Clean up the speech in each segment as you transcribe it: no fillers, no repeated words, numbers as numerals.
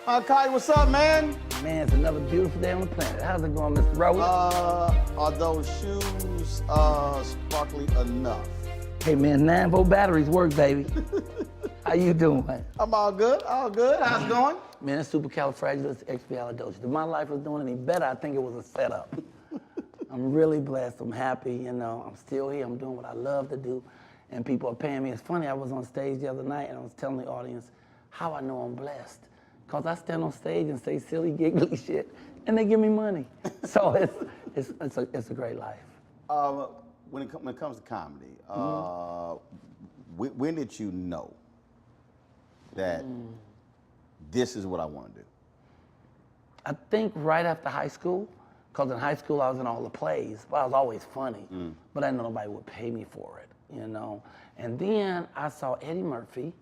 Kai, what's up, man? Man, it's another beautiful day on the planet. How's it going, Mr. Rose? Are those shoes sparkly enough? Hey, man, 9-volt batteries work, baby. How you doing? I'm all good, all good. How's it going? Man, it's supercalifragilisticexpialidocious. If my life was doing any better, I think it was a setup. I'm really blessed. I'm happy, you know. I'm still here. I'm doing what I love to do, and people are paying me. It's funny, I was on stage the other night, and I was telling the audience how I know I'm blessed. Because I stand on stage and say silly, giggly shit, and they give me money. So it's a great life. When it comes to comedy, when did you know that this is what I want to do? I think right after high school, because in high school I was in all the plays, but I was always funny, but I didn't know nobody would pay me for it, you know? And then I saw Eddie Murphy.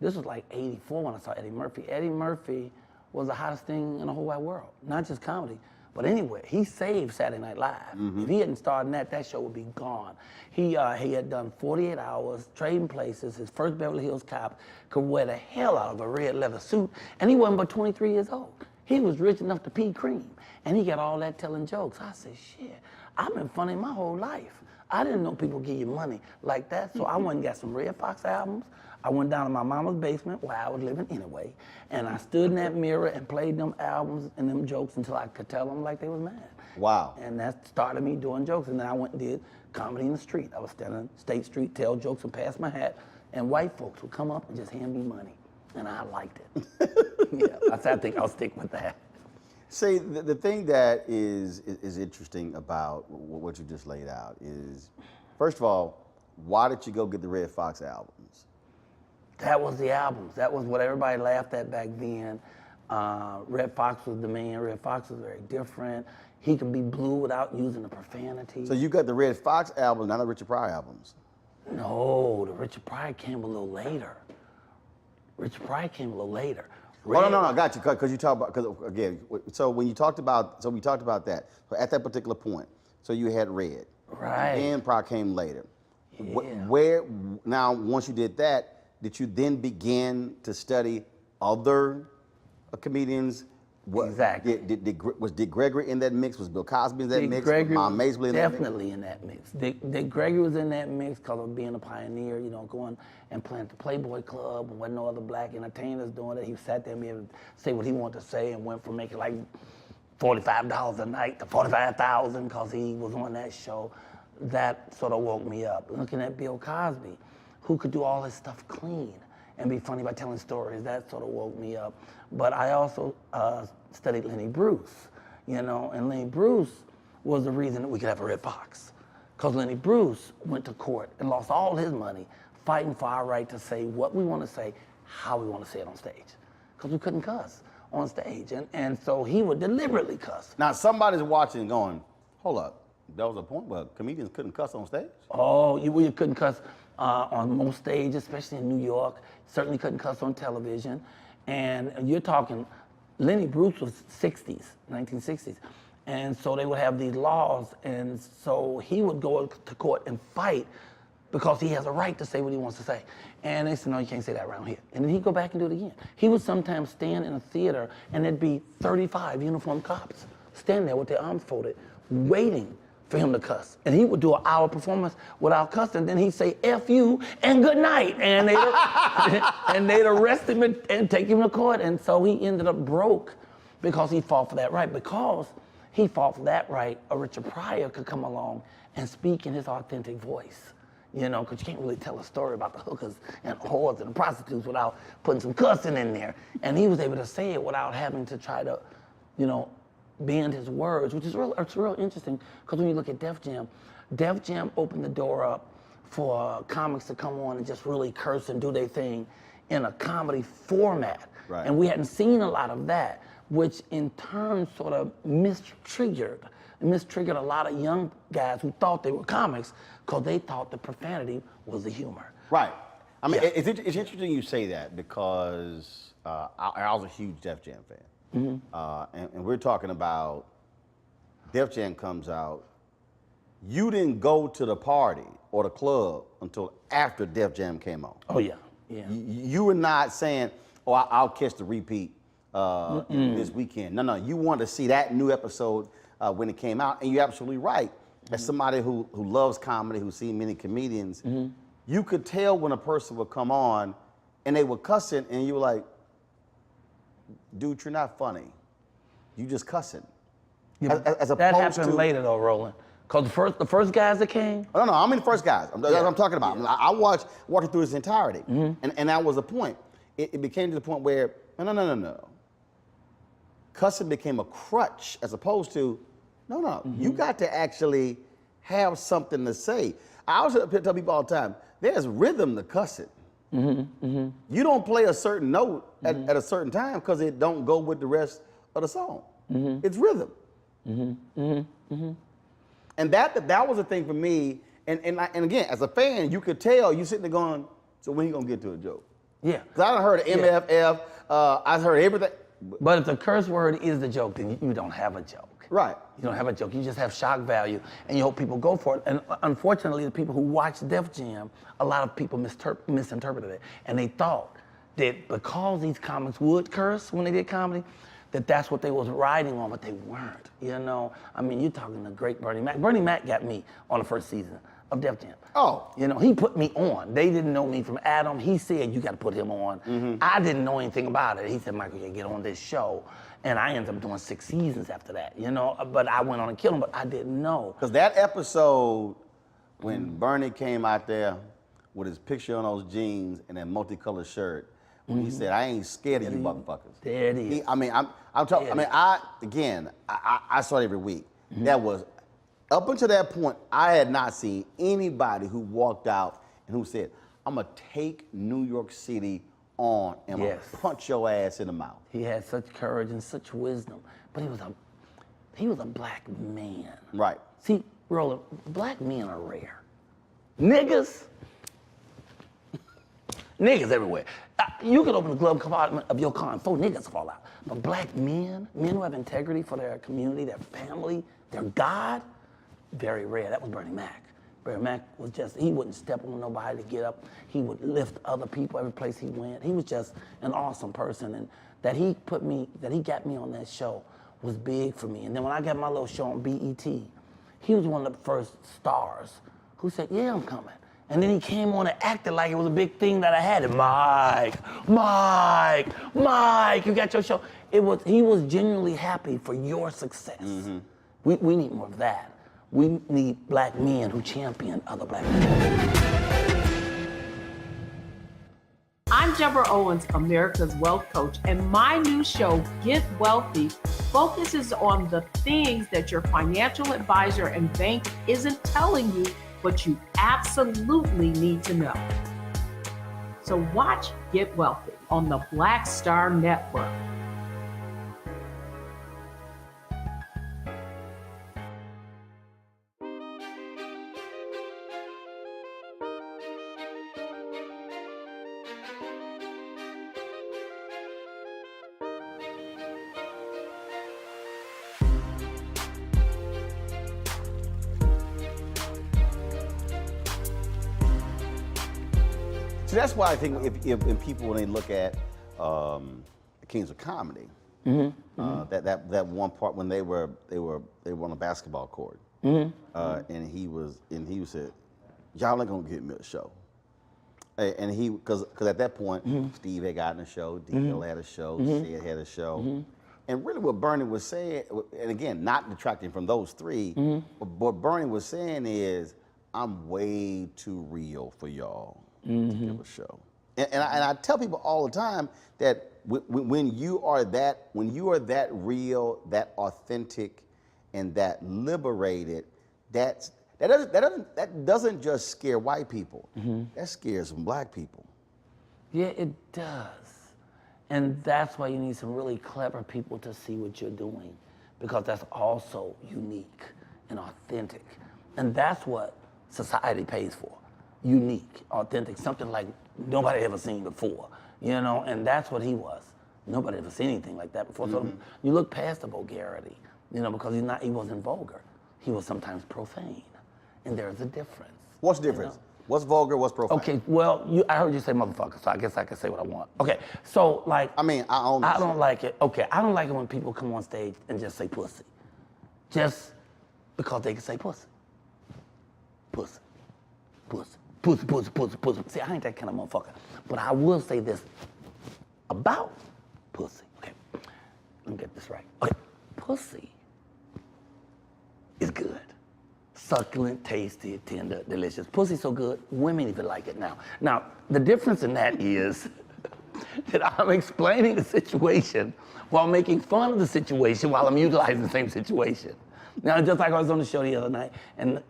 This was like '84 when I saw Eddie Murphy. Eddie Murphy was the hottest thing in the whole wide world, not just comedy, but anywhere. He saved Saturday Night Live. If he hadn't started that show would be gone. He had done 48 Hours, Trading Places. His first Beverly Hills Cop, could wear the hell out of a red leather suit, and he wasn't but 23 years old. He was rich enough to pee cream, and he got all that telling jokes. I said, shit, I've been funny my whole life. I didn't know people give you money like that, so I went and got some Red Fox albums. I went down to my mama's basement where I was living anyway, and I stood in that mirror and played them albums and them jokes until I could tell them like they was mad. Wow. And that started me doing jokes, and then I went and did comedy in the street. I was standing on State Street, tell jokes and pass my hat, and white folks would come up and just hand me money, and I liked it. Yeah, I said, I think I'll stick with that. See, the thing that is interesting about what you just laid out is, first of all, why did you go get the Red Fox albums? That was the albums. That was what everybody laughed at back then. Red Fox was the man. Red Fox was very different. He could be blue without using the profanity. So you got the Red Fox albums, not the Richard Pryor albums. No, the Richard Pryor came a little later. Richard Pryor came a little later. Oh, no, I got you, because you talk about, because again, so when you talked about, we talked about that. So at that particular point, so you had Red. Right. And Pryor came later. Yeah. Where, now, once you did that, did you then begin to study other comedians? Exactly. Was Dick Gregory in that mix? Was Bill Cosby in that mix? Gregory Mom Maisley in that mix? Definitely in that mix. Dick Gregory was in that mix because of being a pioneer, you know, going and playing at the Playboy Club, and wasn't no other black entertainers doing it. He sat there and be able to say what he wanted to say, and went from making like $45 a night to $45,000 because he was on that show. That sort of woke me up. Looking at Bill Cosby, who could do all his stuff clean and be funny by telling stories, that sort of woke me up. But I also studied Lenny Bruce, you know, and Lenny Bruce was the reason that we could have a Red Fox. Because Lenny Bruce went to court and lost all his money fighting for our right to say what we want to say, how we want to say it on stage. Because we couldn't cuss on stage. And so he would deliberately cuss. Now somebody's watching going, hold up, there was a point where comedians couldn't cuss on stage? Oh, you couldn't cuss on most stages, especially in New York. Certainly couldn't cuss on television. And you're talking, Lenny Bruce was 1960s. And so they would have these laws, and so he would go to court and fight because he has a right to say what he wants to say. And they said, no, you can't say that around here. And then he'd go back and do it again. He would sometimes stand in a theater and there'd be 35 uniformed cops standing there with their arms folded, waiting for him to cuss. And he would do an hour performance without cussing. Then he'd say, F you and good night. And they'd arrest him and take him to court. And so he ended up broke because he fought for that right. Because he fought for that right, a Richard Pryor could come along and speak in his authentic voice. You know, because you can't really tell a story about the hookers and whores and the prostitutes without putting some cussing in there. And he was able to say it without having to try to, you know, bend his words, which is it's real interesting, because when you look at Def Jam opened the door up for comics to come on and just really curse and do their thing in a comedy format. Right. And we hadn't seen a lot of that, which in turn sort of mistriggered a lot of young guys who thought they were comics because they thought the profanity was the humor. Right. I mean, Yeah. it's interesting you say that because I was a huge Def Jam fan. And we're talking about Def Jam comes out. You didn't go to the party or the club until after Def Jam came on. Oh, yeah. Yeah. You were not saying, oh, I'll catch the repeat this weekend. No, you wanted to see that new episode when it came out, and you're absolutely right. As somebody who loves comedy, who's seen many comedians, you could tell when a person would come on and they were cussing, and you were like, dude, you're not funny. You just cussing. Yeah, as that happened later though, Roland. Cause the first guys that came. No, I mean the first guys. That's what I'm talking about. Yeah. I watched walking through its entirety, and that was the point. It became to the point where no. Cussing became a crutch as opposed to no. You got to actually have something to say. I also tell people all the time, there's rhythm to cussing. You don't play a certain note at a certain time because it don't go with the rest of the song. It's rhythm. And that was a thing for me. And again, as a fan, you could tell you sitting there going, so when he gonna get to a joke? Yeah. Because I done heard of MFF, I've heard everything. But if the curse word is the joke, then you don't have a joke. Right. You don't have a joke. You just have shock value, and you hope people go for it. And unfortunately, the people who watched Def Jam, a lot of people misinterpreted it, and they thought that because these comics would curse when they did comedy, that's what they was riding on, but they weren't. You know, I mean, you're talking the great Bernie Mac. Bernie Mac got me on the first season of Def Jam. Oh. You know, he put me on. They didn't know me from Adam. He said, you got to put him on. I didn't know anything about it. He said, Michael, you get on this show. And I ended up doing 6 seasons after that, you know? But I went on and killed him, but I didn't know. Because that episode, when Bernie came out there with his picture on those jeans and that multicolored shirt, when he said, I ain't scared of you motherfuckers. There it is. I'm talking, I saw it every week. That was, up until that point, I had not seen anybody who walked out and who said, I'm gonna take New York City on and I'm gonna punch your ass in the mouth. He had such courage and such wisdom, but he was a black man. Right. See, Roland, black men are rare. Niggas everywhere. You could open the glove compartment of your car and 4 niggas fall out. But black men who have integrity for their community, their family, their God, very rare. That was Bernie Mac. Bernie Mac was he wouldn't step on nobody to get up. He would lift other people every place he went. He was just an awesome person. And that he got me on that show was big for me. And then when I got my little show on BET, he was one of the first stars who said, yeah, I'm coming. And then he came on and acted like it was a big thing that I had. And Mike, you got your show. He was genuinely happy for your success. We need more of that. We need black men who champion other black men. I'm Deborah Owens, America's Wealth Coach, and my new show, Get Wealthy, focuses on the things that your financial advisor and bank isn't telling you, but you absolutely need to know. So watch Get Wealthy on the Black Star Network. So that's why I think if people, when they look at the Kings of Comedy, that one part when they were on a basketball court, and he said, y'all ain't gonna get me a show. And because at that point, Steve had gotten a show, D.L. had a show, Sid had a show. And really what Bernie was saying, and again, not detracting from those three, but what Bernie was saying is, I'm way too real for y'all to give a show. And I tell people all the time that when you are that real, that authentic, and that liberated, that doesn't just scare white people. That scares some black people. Yeah, it does. And that's why you need some really clever people to see what you're doing, because that's also unique and authentic. And that's what society pays for. Unique, authentic, something like nobody ever seen before, you know, and that's what he was. Nobody ever seen anything like that before. So you look past the vulgarity, you know, because he wasn't vulgar. He was sometimes profane, and there's a difference. What's the difference? You What's vulgar? What's profane? Okay, well, I heard you say motherfucker, so I guess I can say what I want. Okay, so like. I mean, I own. I don't like it. Okay, I don't like it when people come on stage and just say pussy, just because they can say pussy. Pussy, pussy, pussy, pussy, pussy, pussy. See, I ain't that kind of motherfucker. But I will say this about pussy. Okay, let me get this right. Okay, pussy is good. Succulent, tasty, tender, delicious. Pussy's so good, women even like it now. Now, the difference in that is that I'm explaining the situation while making fun of the situation while I'm utilizing the same situation. Now, just like I was on the show the other night in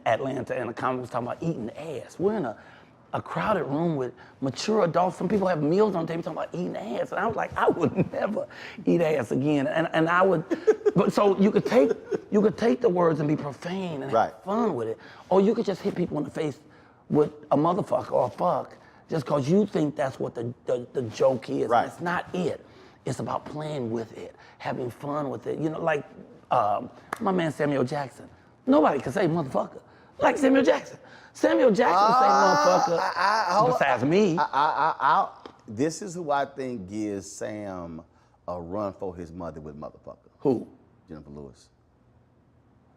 Atlanta, and a comic was talking about eating ass. We're in a crowded room with mature adults. Some people have meals on the table talking about eating ass. And I was like, I would never eat ass again. And I would, but so you could take the words and be profane and have fun with it. Or you could just hit people in the face with a motherfucker or a fuck just because you think that's what the joke is. Right. And it's not it. It's about playing with it, having fun with it. You know, like my man Samuel Jackson. Nobody can say motherfucker like Samuel Jackson. Samuel Jackson say motherfucker besides me. This is who I think gives Sam a run for his mother with motherfucker. Who? Jennifer Lewis.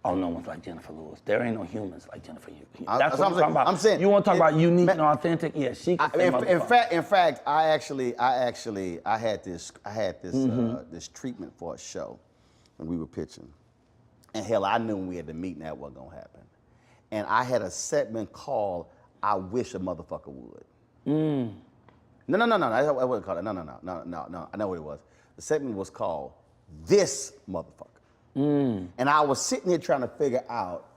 Oh, no one's like Jennifer Lewis. There ain't no humans like Jennifer. That's what I'm talking about. I'm saying, you want to talk about unique and authentic? Yeah, she can say motherfucker. In fact, I had this this treatment for a show when we were pitching, and hell, I knew when we had the meeting that wasn't gonna happen. And I had a segment called "I Wish a Motherfucker Would." No. I wasn't called it. No. I know what it was. The segment was called "This Motherfucker." And I was sitting here trying to figure out,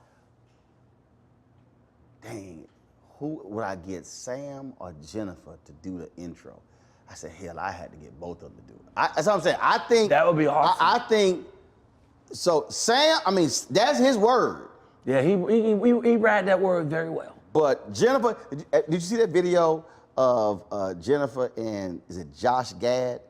dang, who would I get, Sam or Jennifer, to do the intro? I said, hell, I had to get both of them to do it. That's what I'm saying. I think that would be awesome. I think so. Sam, I mean, that's his word. Yeah, he read that word very well. But Jennifer, did you see that video of Jennifer and is it Josh Gad?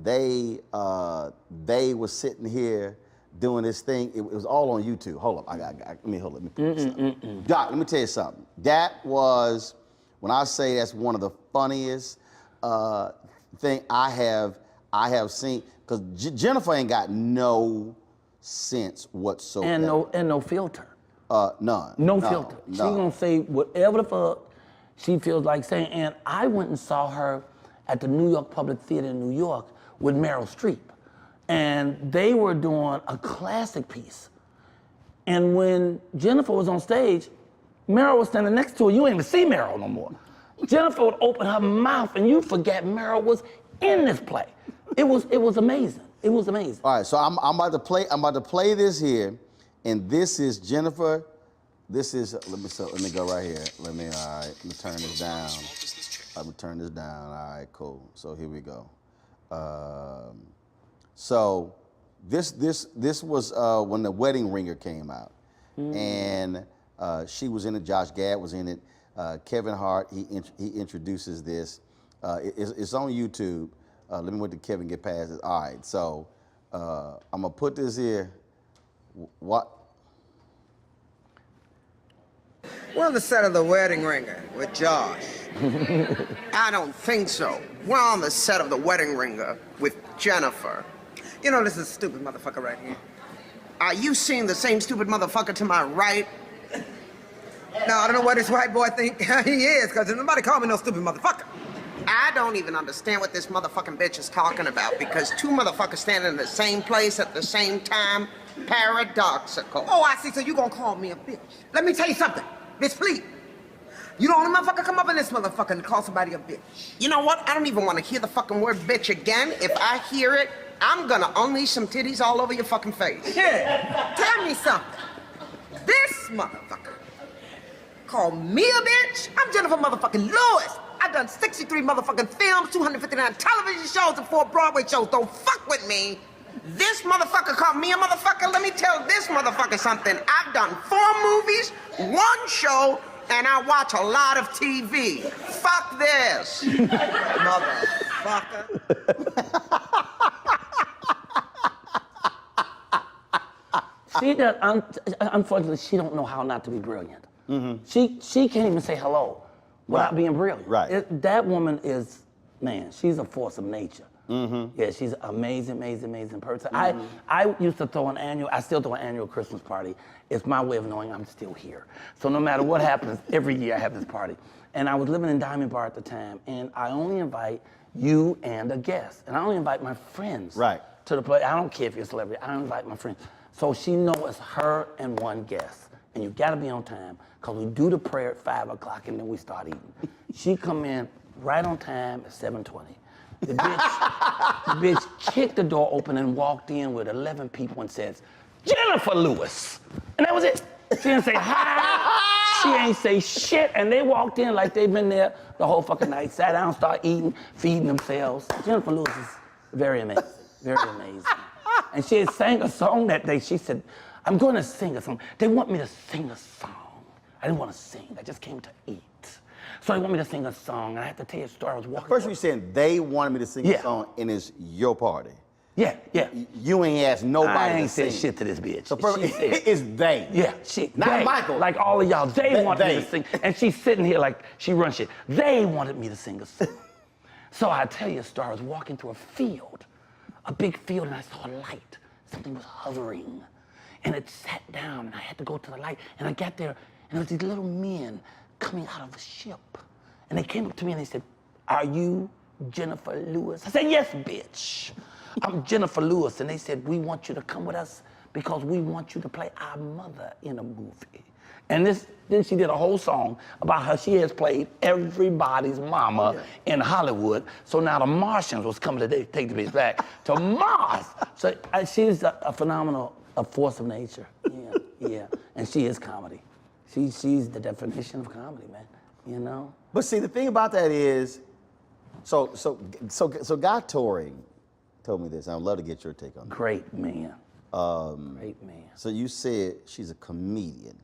They were sitting here doing this thing. It was all on YouTube. Hold up, let me put this up. Doc, let me tell you something. That was, when I say that's one of the funniest thing I have seen, because Jennifer ain't got no sense whatsoever. And no filter. None. No filter. She gonna say whatever the fuck she feels like saying. And I went and saw her at the New York Public Theater in New York with Meryl Streep. And they were doing a classic piece. And when Jennifer was on stage, Meryl was standing next to her. You ain't even see Meryl no more. Jennifer would open her mouth and you forget Meryl was in this play. It was amazing. It was amazing. All right, so I'm about to play this here, and this is Jennifer. This is let me go right here. Let me turn this down. Let me turn this down. All right, cool. So here we go. So this was when The Wedding Ringer came out, and she was in it. Josh Gad was in it. Kevin Hart, he introduces this. It's on YouTube. Let me wait till Kevin get past it. All right, so I'm gonna put this here. What? We're on the set of The Wedding Ringer with Josh. I don't think so. We're on the set of The Wedding Ringer with Jennifer. You know, this is a stupid motherfucker right here. Are you seeing the same stupid motherfucker to my right? No, I don't know what this white boy think he is, because nobody call me no stupid motherfucker. I don't even understand what this motherfucking bitch is talking about, because two motherfuckers standing in the same place at the same time, paradoxical. Oh, I see, so you gonna call me a bitch. Let me tell you something, bitch, please. You the only motherfucker come up in this motherfucker and call somebody a bitch. You know what? I don't even want to hear the fucking word bitch again. If I hear it, I'm gonna unleash some titties all over your fucking face. Yeah. Tell me something. This motherfucker called me a bitch? I'm Jennifer motherfucking Lewis. I've done 63 motherfucking films, 259 television shows, and 4 Broadway shows. Don't fuck with me. This motherfucker called me a motherfucker. Let me tell this motherfucker something. I've done 4 movies, 1 show, and I watch a lot of TV. Fuck this. Motherfucker. She does, unfortunately, she don't know how not to be brilliant. She can't even say hello without being brilliant. Right. That woman is, man, she's a force of nature. Yeah, she's an amazing, amazing, amazing person. I used to throw I still throw an annual Christmas party. It's my way of knowing I'm still here. So no matter what happens, every year I have this party. And I was living in Diamond Bar at the time, and I only invite you and a guest. And I only invite my friends to the play. I don't care if you're a celebrity, I invite my friends. So she knows it's her and one guest. And you gotta be on time, because we do the prayer at 5 o'clock and then we start eating. She come in right on time at 7:20. The bitch kicked the door open and walked in with 11 people and says, Jennifer Lewis. And that was it. She didn't say hi. She ain't say shit. And they walked in like they've been there the whole fucking night, sat down, started eating, feeding themselves. Jennifer Lewis is very amazing, very amazing. And she had sang a song that day. She said, I'm gonna sing a song. They want me to sing a song. I didn't want to sing, I just came to eat. So they want me to sing a song, and I have to tell you a story. I was walking. First, you saying they wanted me to sing a song, and it's your party. Yeah. You ain't asked nobody I ain't to sing. said shit to this bitch. So it's they. Yeah, Not they, Michael. Like all of y'all, they wanted me to sing. And she's sitting here like she runs shit. They wanted me to sing a song. So I tell you a story. I was walking through a field, a big field, and I saw a light. Something was hovering. And it sat down, and I had to go to the light. And I got there, and there was these little men coming out of a ship. And they came up to me and they said, are you Jennifer Lewis? I said, yes, bitch. I'm Jennifer Lewis. And they said, we want you to come with us because we want you to play our mother in a movie. And then she did a whole song about how she has played everybody's mama in Hollywood. So now the Martians was coming to take the bitch back to Mars. So she's a phenomenal force of nature. Yeah. And she is comedy. She's the definition of comedy, man. You know? But see, the thing about that is, so Guy Torrey told me this, and I'd love to get your take on that. Great man. Great man. So you said she's a comedian,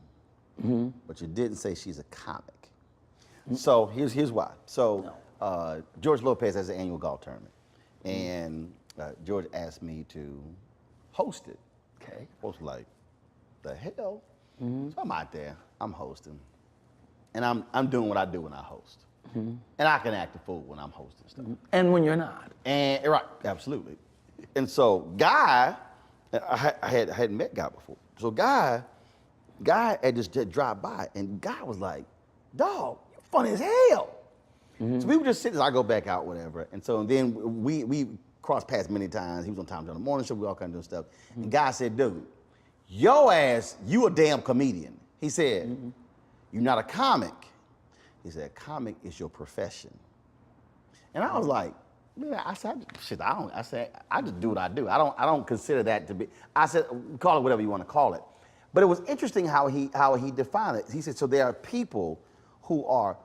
but you didn't say she's a comic. So here's why. So George Lopez has an annual golf tournament, and George asked me to host it. Okay. I was like, the hell? So I'm out there, I'm hosting. And I'm doing what I do when I host. And I can act a fool when I'm hosting stuff. And when you're not. And right, absolutely. And so Guy, I hadn't met Guy before. So Guy had just dropped by, and Guy was like, dog, you're funny as hell. So we were just sitting, I go back out, whatever. And so then we crossed paths many times. He was on Time on the Morning Show, we all kind of doing stuff. And Guy said, dude, your ass, you a damn comedian. He said, you're not a comic. He said, a comic is your profession. And I was like, man, I said, I just do what I do. I don't consider that to be, I said, call it whatever you want to call it. But it was interesting how he defined it. He said, so there are people who are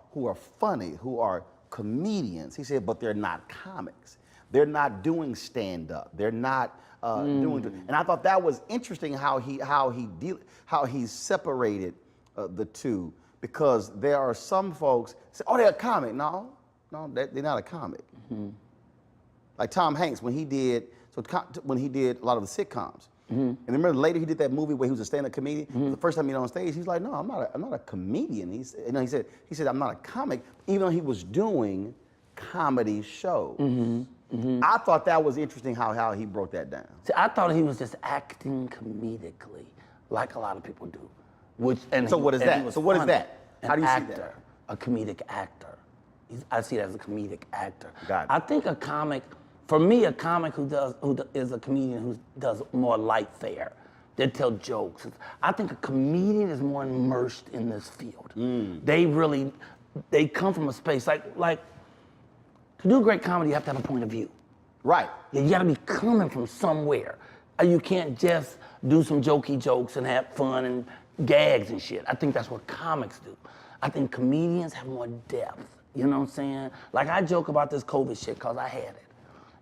funny, who are comedians. He said, but they're not comics. They're not doing stand-up. They're not doing, and I thought that was interesting how he separated the two, because there are some folks say, oh, they're a comic. No, they're not a comic. Like Tom Hanks, when he did a lot of the sitcoms. And remember later he did that movie where he was a stand-up comedian. The first time he got on stage, he's like, no, I'm not a comedian. He said, I'm not a comic, even though he was doing comedy shows. I thought that was interesting how he broke that down. See, I thought he was just acting comedically, like a lot of people do. What is that? How do you see that? A comedic actor. I see it as a comedic actor. Got it. I think a comic, for me, a comic who is a comedian who does more light fare. They tell jokes. I think a comedian is more immersed in this field. They come from a space like to do great comedy, you have to have a point of view. Right. You gotta be coming from somewhere. You can't just do some jokey jokes and have fun and gags and shit. I think that's what comics do. I think comedians have more depth. You know what I'm saying? Like I joke about this COVID shit because I had it.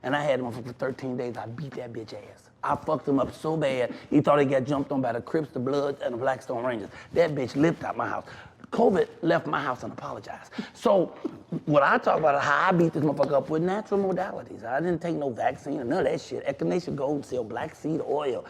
And I had him for 13 days. I beat that bitch ass. I fucked him up so bad, he thought he got jumped on by the Crips, the Bloods, and the Blackstone Rangers. That bitch lived out my house. COVID left my house and apologized. So what I talk about is how I beat this motherfucker up with natural modalities. I didn't take no vaccine or none of that shit. Echinacea golden seal, black seed oil,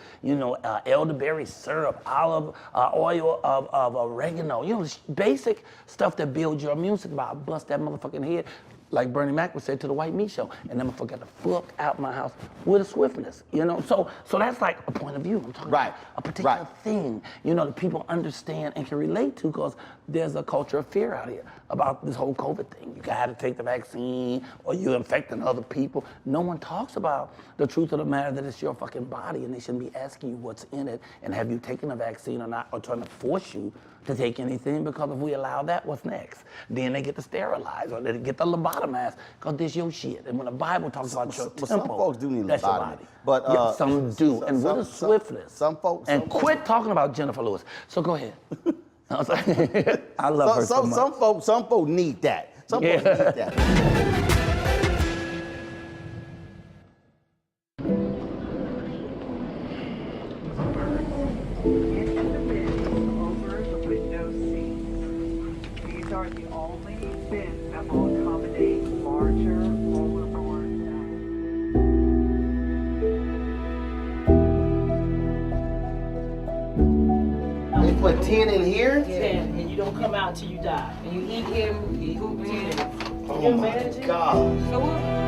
elderberry syrup, olive oil of oregano, basic stuff that builds your immune system. I bust that motherfucking head, like Bernie Mac would say to the White Meat Show, and then motherfucker got the fuck out my house with a swiftness, So that's like a point of view. I'm talking about a particular thing, that people understand and can relate to, because there's a culture of fear out here about this whole COVID thing. You gotta take the vaccine or you're infecting other people. No one talks about the truth of the matter that it's your fucking body, and they shouldn't be asking you what's in it and have you taken a vaccine or not, or trying to force you to take anything, because if we allow that, what's next? Then they get to sterilize or they get to lobotomize, because this your shit. And when the Bible talks about your temple, some folks do need that's your lobotomy. body. But some do, and with a swiftness. Some folks. And quit talking about Jennifer Lewis. So go ahead. I love her so much. Some folks need that. Some folks need that. These are the only bins that will accommodate larger overboard bags. They put 10 in here? 10, and you don't come out till you die. And you eat him, you poop him. Oh my God. So what?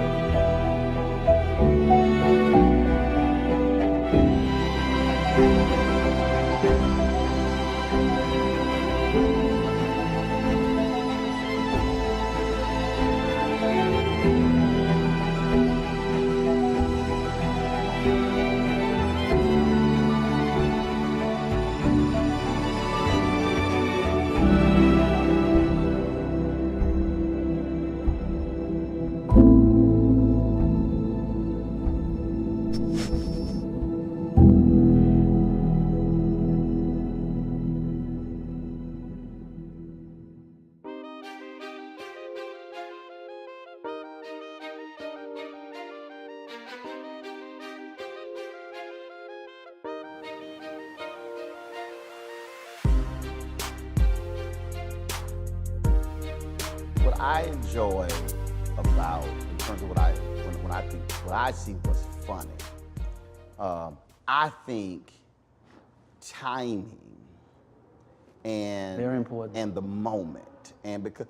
What I enjoy about, in terms of when I see what's funny, I think timing and Very important. and the moment, and because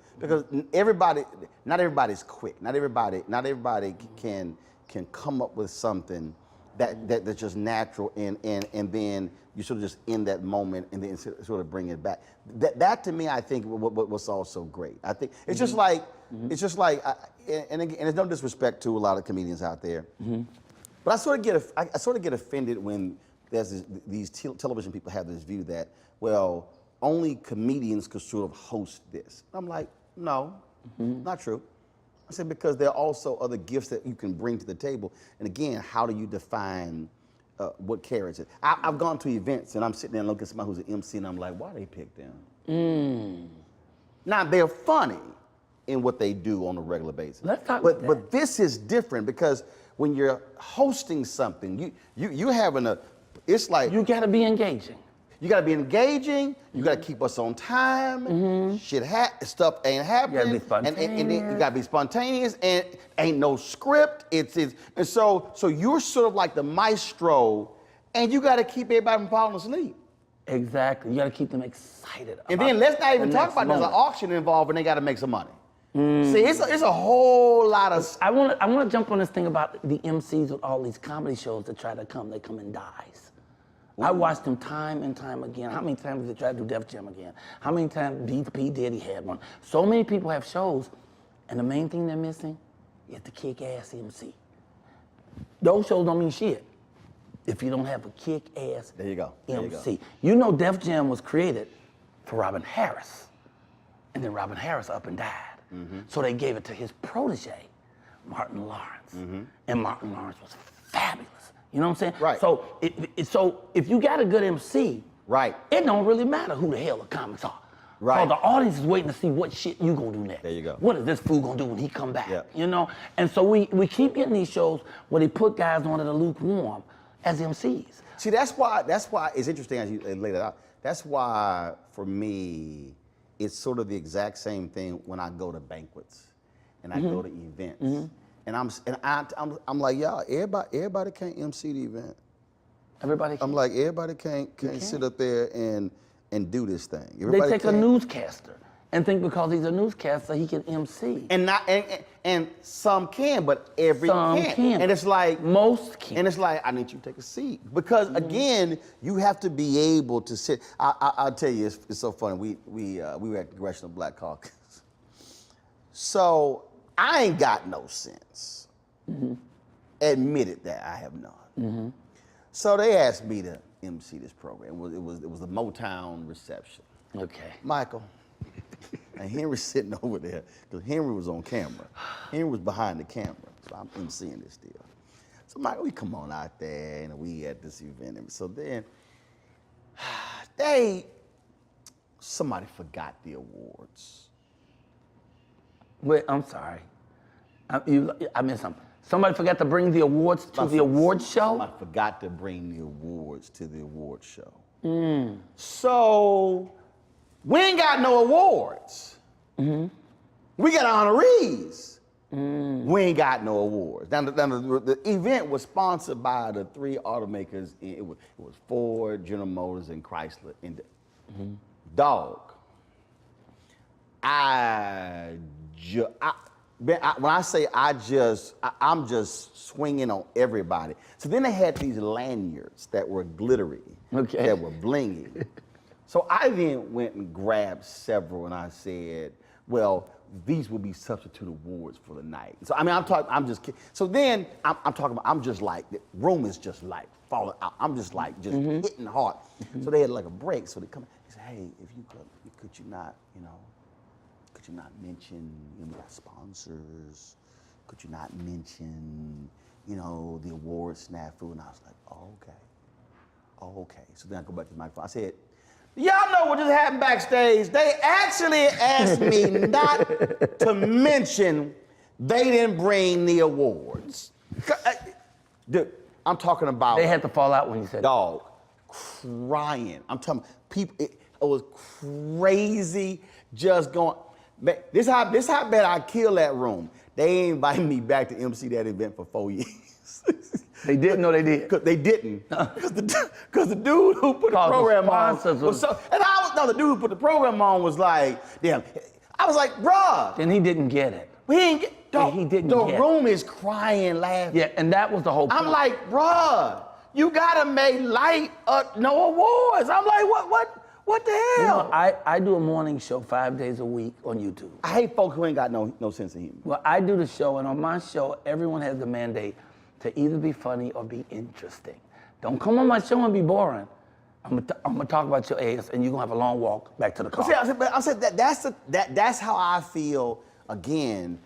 not everybody's quick, not everybody can come up with something that's just natural, and then you sort of just in that moment and then sort of bring it back. That to me, I think what's also great. I think it's just like and again, there's no disrespect to a lot of comedians out there, but I sort of get offended when there's these television people have this view that, well, only comedians could sort of host this. I'm like, no, not true. I said, because there are also other gifts that you can bring to the table. And again, how do you define what carries it? I've gone to events and I'm sitting there and looking at somebody who's an MC and I'm like, why they pick them? Now, they're funny in what they do on a regular basis. Let's talk about that. But this is different, because when you're hosting something, you having it's like, You gotta be engaging. you gotta be engaging. You gotta keep us on time. Stuff ain't happening. You gotta be And then you gotta be spontaneous. And ain't no script. And so you're sort of like the maestro, and you gotta keep everybody from falling asleep. Exactly. You gotta keep them excited. And then let's not even talk about there's an auction involved, and they gotta make some money. See, it's a whole lot of. I wanna jump on this thing about the MCs with all these comedy shows that try to come. They come in dies. I watched them time and time again. How many times did they try to do Def Jam again? How many times P. Diddy had one? So many people have shows, and the main thing they're missing is the kick-ass MC. Those shows don't mean shit if you don't have a kick-ass There you go. There you go. MC. You know Def Jam was created for Robin Harris, and then Robin Harris up and died. So they gave it to his protege, Martin Lawrence. And Martin Lawrence was fabulous. You know what I'm saying? Right. So, so if you got a good MC, Right. it don't really matter who the hell the comics are. Right. Because the audience is waiting to see what shit you gonna do next. There you go. What is this fool gonna do when he come back? Yeah. You know? And so we keep getting these shows where they put guys on that are lukewarm as MCs. See, that's why it's interesting as you laid it out. That's why, for me, it's sort of the exact same thing when I go to banquets and I go to events. And I'm like, y'all, everybody can't MC the event. Everybody I'm like, everybody can't sit up there and do this thing. They Everybody take a can't. newscaster and think because he's a newscaster, he can MC. And some can, but every Some can't. can. And it's like Most can. And it's like, I need you to take a seat. Because again, you have to be able to sit. I'll tell you, it's so funny. We were at the Congressional Black Caucus. So I ain't got no sense. Admitted that I have none. So they asked me to MC this program. It was the Motown reception. Okay. Michael. And Henry's sitting over there, because Henry was on camera. Henry was behind the camera, so I'm emceeing this deal. So Michael, we come on out there, and we at this event. And so then, somebody forgot the awards. Wait, I'm sorry. I missed something. Somebody forgot to bring the awards to the awards show? Somebody forgot to bring the awards to the awards show. So, we ain't got no awards. We got honorees. We ain't got no awards. Now, the event was sponsored by the 3 automakers. It was Ford, General Motors, and Chrysler. And dog, when I say I'm just swinging on everybody. So then they had these lanyards that were glittery, that were blingy. So I then went and grabbed several, and I said, well, these will be substitute awards for the night. So I mean, I'm just kidding. So then I'm talking about, I'm just like, the room is just like falling out. I'm just like, hitting hard. So they had like a break. So they come, they said, hey, if you could you not mention, we got sponsors. Could you not mention, the award snafu? And I was like, oh, okay. So then I go back to the microphone. I said, y'all know what just happened backstage? They actually asked me not to mention they didn't bring the awards. Dude, I'm talking about. They had to fall out when you said dog, crying. I'm talking people. It was crazy, just going. This how bad I killed that room. They invited me back to MC that event for 4 years. They didn't know they did. They didn't. Because the dude who put the program on was so. And the dude who put the program on was like, damn. I was like, bruh. And he didn't get it. We didn't get. He didn't the get room is crying, laughing. Yeah, and that was the whole point. I'm like, bruh, you gotta make light of no awards. I'm like, what the hell? I do a morning show 5 days a week on YouTube. I hate folks who ain't got no sense of humor. Well, I do the show, and on my show, everyone has the mandate to either be funny or be interesting. Don't come on my show and be boring. I'm gonna talk about your ass, and you're gonna have a long walk back to the car. I said that's how I feel. Again,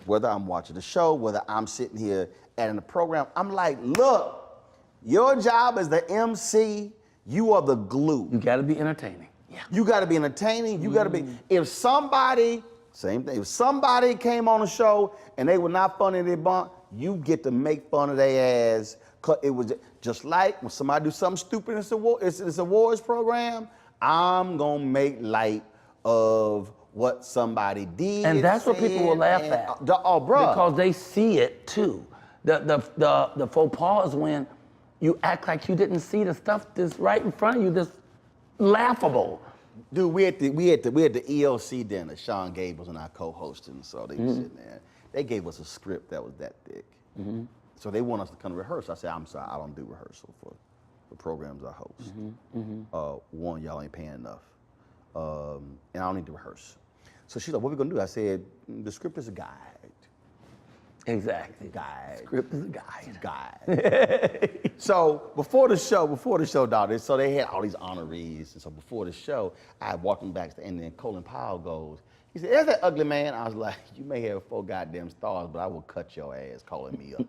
whether I'm watching the show, whether I'm sitting here at the program, I'm like, look, your job as the MC. You are the glue. You gotta be entertaining. Yeah. You gotta be entertaining. You gotta be. If somebody, same thing. If somebody came on the show and they were not funny, they bump, you get to make fun of their ass. Cause it was just like when somebody do something stupid in this awards program, I'm gonna make light of what somebody did. And that's what people will laugh at. Oh, bro. Because they see it too. The faux pas is when you act like you didn't see the stuff that's right in front of you, that's laughable. Dude, we had the ELC dinner. Sean Gables and I co-hosting, so they were sitting there. They gave us a script that was that thick. So they want us to come to rehearse. I said, I'm sorry, I don't do rehearsal for the programs I host. One, y'all ain't paying enough. And I don't need to rehearse. So she's like, what are we gonna do? I said, the script is a guide. Exactly. Guide. Script is a guide. Guide. So before the show, dog, so they had all these honorees. And so before the show, I walked them back, and then Colin Powell goes, he said, there's that ugly man. I was like, you may have 4 goddamn stars, but I will cut your ass calling me up.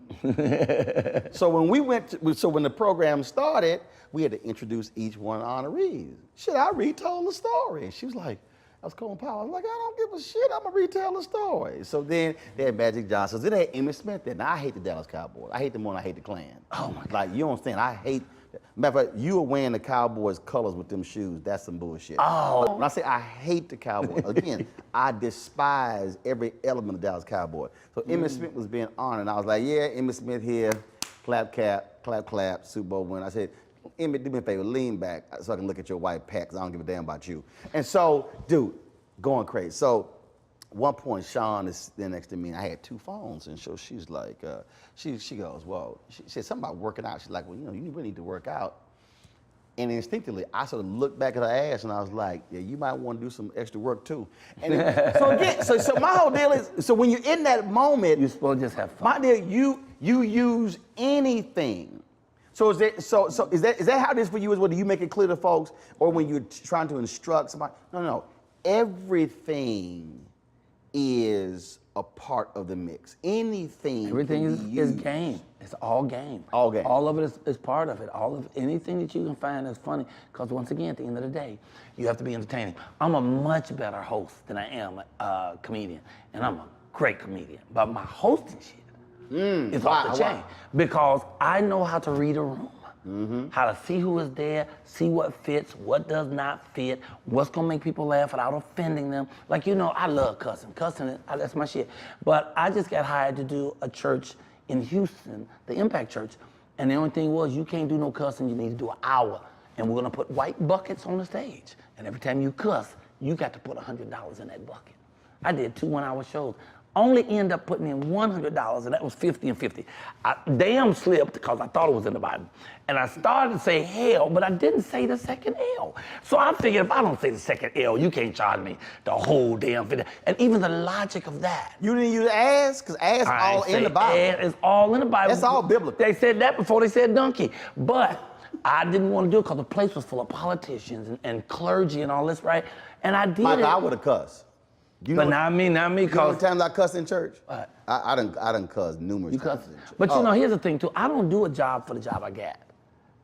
So when when the program started, we had to introduce each one of the honorees. Shit, I retold the story. And she was like, I was Colin Powell. I was like, I don't give a shit. I'm going to retell the story. So then they had Magic Johnson. Then they had Emmitt Smith there. Now, I hate the Dallas Cowboys. I hate them more than I hate the Klan. Oh, my God. Like, you don't understand. I hate Matter of fact, you were wearing the Cowboys colors with them shoes. That's some bullshit. Oh. When I say I hate the Cowboys, again, I despise every element of Dallas Cowboys. So Emmitt Smith was being honored, and I was like, yeah, Emmitt Smith here, clap, Super Bowl win. I said, Emmitt, do me a favor, lean back so I can look at your white pack, because I don't give a damn about you. And so, dude, going crazy. So, one point, Sean is there next to me, and I had 2 phones, and so she's like, she goes, well, she said something about working out. She's like, well, you really need to work out. And instinctively, I sort of looked back at her ass, and I was like, yeah, you might want to do some extra work too. And so again, so my whole deal is, so when you're in that moment, You're supposed to just have fun. my deal, you use anything. So is that how it is for you as well? Do you make it clear to folks, or when you're trying to instruct somebody? No. Everything is a part of the mix. Anything. Everything can is be used. game. It's all game. All game. All of it is part of it. All of anything that you can find is funny. Because once again, at the end of the day, you have to be entertaining. I'm a much better host than I am a comedian, and I'm a great comedian. But my hosting shit is off the chain because I know how to read a room. How to see who is there, see what fits, what does not fit, what's gonna make people laugh without offending them. Like, I love cussing. Cussing, that's my shit. But I just got hired to do a church in Houston, the Impact Church, and the only thing was, you can't do no cussing, you need to do an hour. And we're gonna put white buckets on the stage. And every time you cuss, you got to put $100 in that bucket. I did 2 one-hour shows. Only end up putting in $100, and that was 50 and 50. I damn slipped because I thought it was in the Bible. And I started to say hell, but I didn't say the second L. So I figured if I don't say the second L, you can't charge me the whole damn 50. And even the logic of that. You didn't use ass? Because ass all in the Bible. Ass is all in the Bible. That's all biblical. They said that before they said donkey. But I didn't want to do it because the place was full of politicians and clergy and all this, right? And I did Michael, it. I would have cussed. But not me, You know how many because times I cussed in church? What? I done cussed numerous you times cuss. in church. But here's the thing too. I don't do a job for the job I got.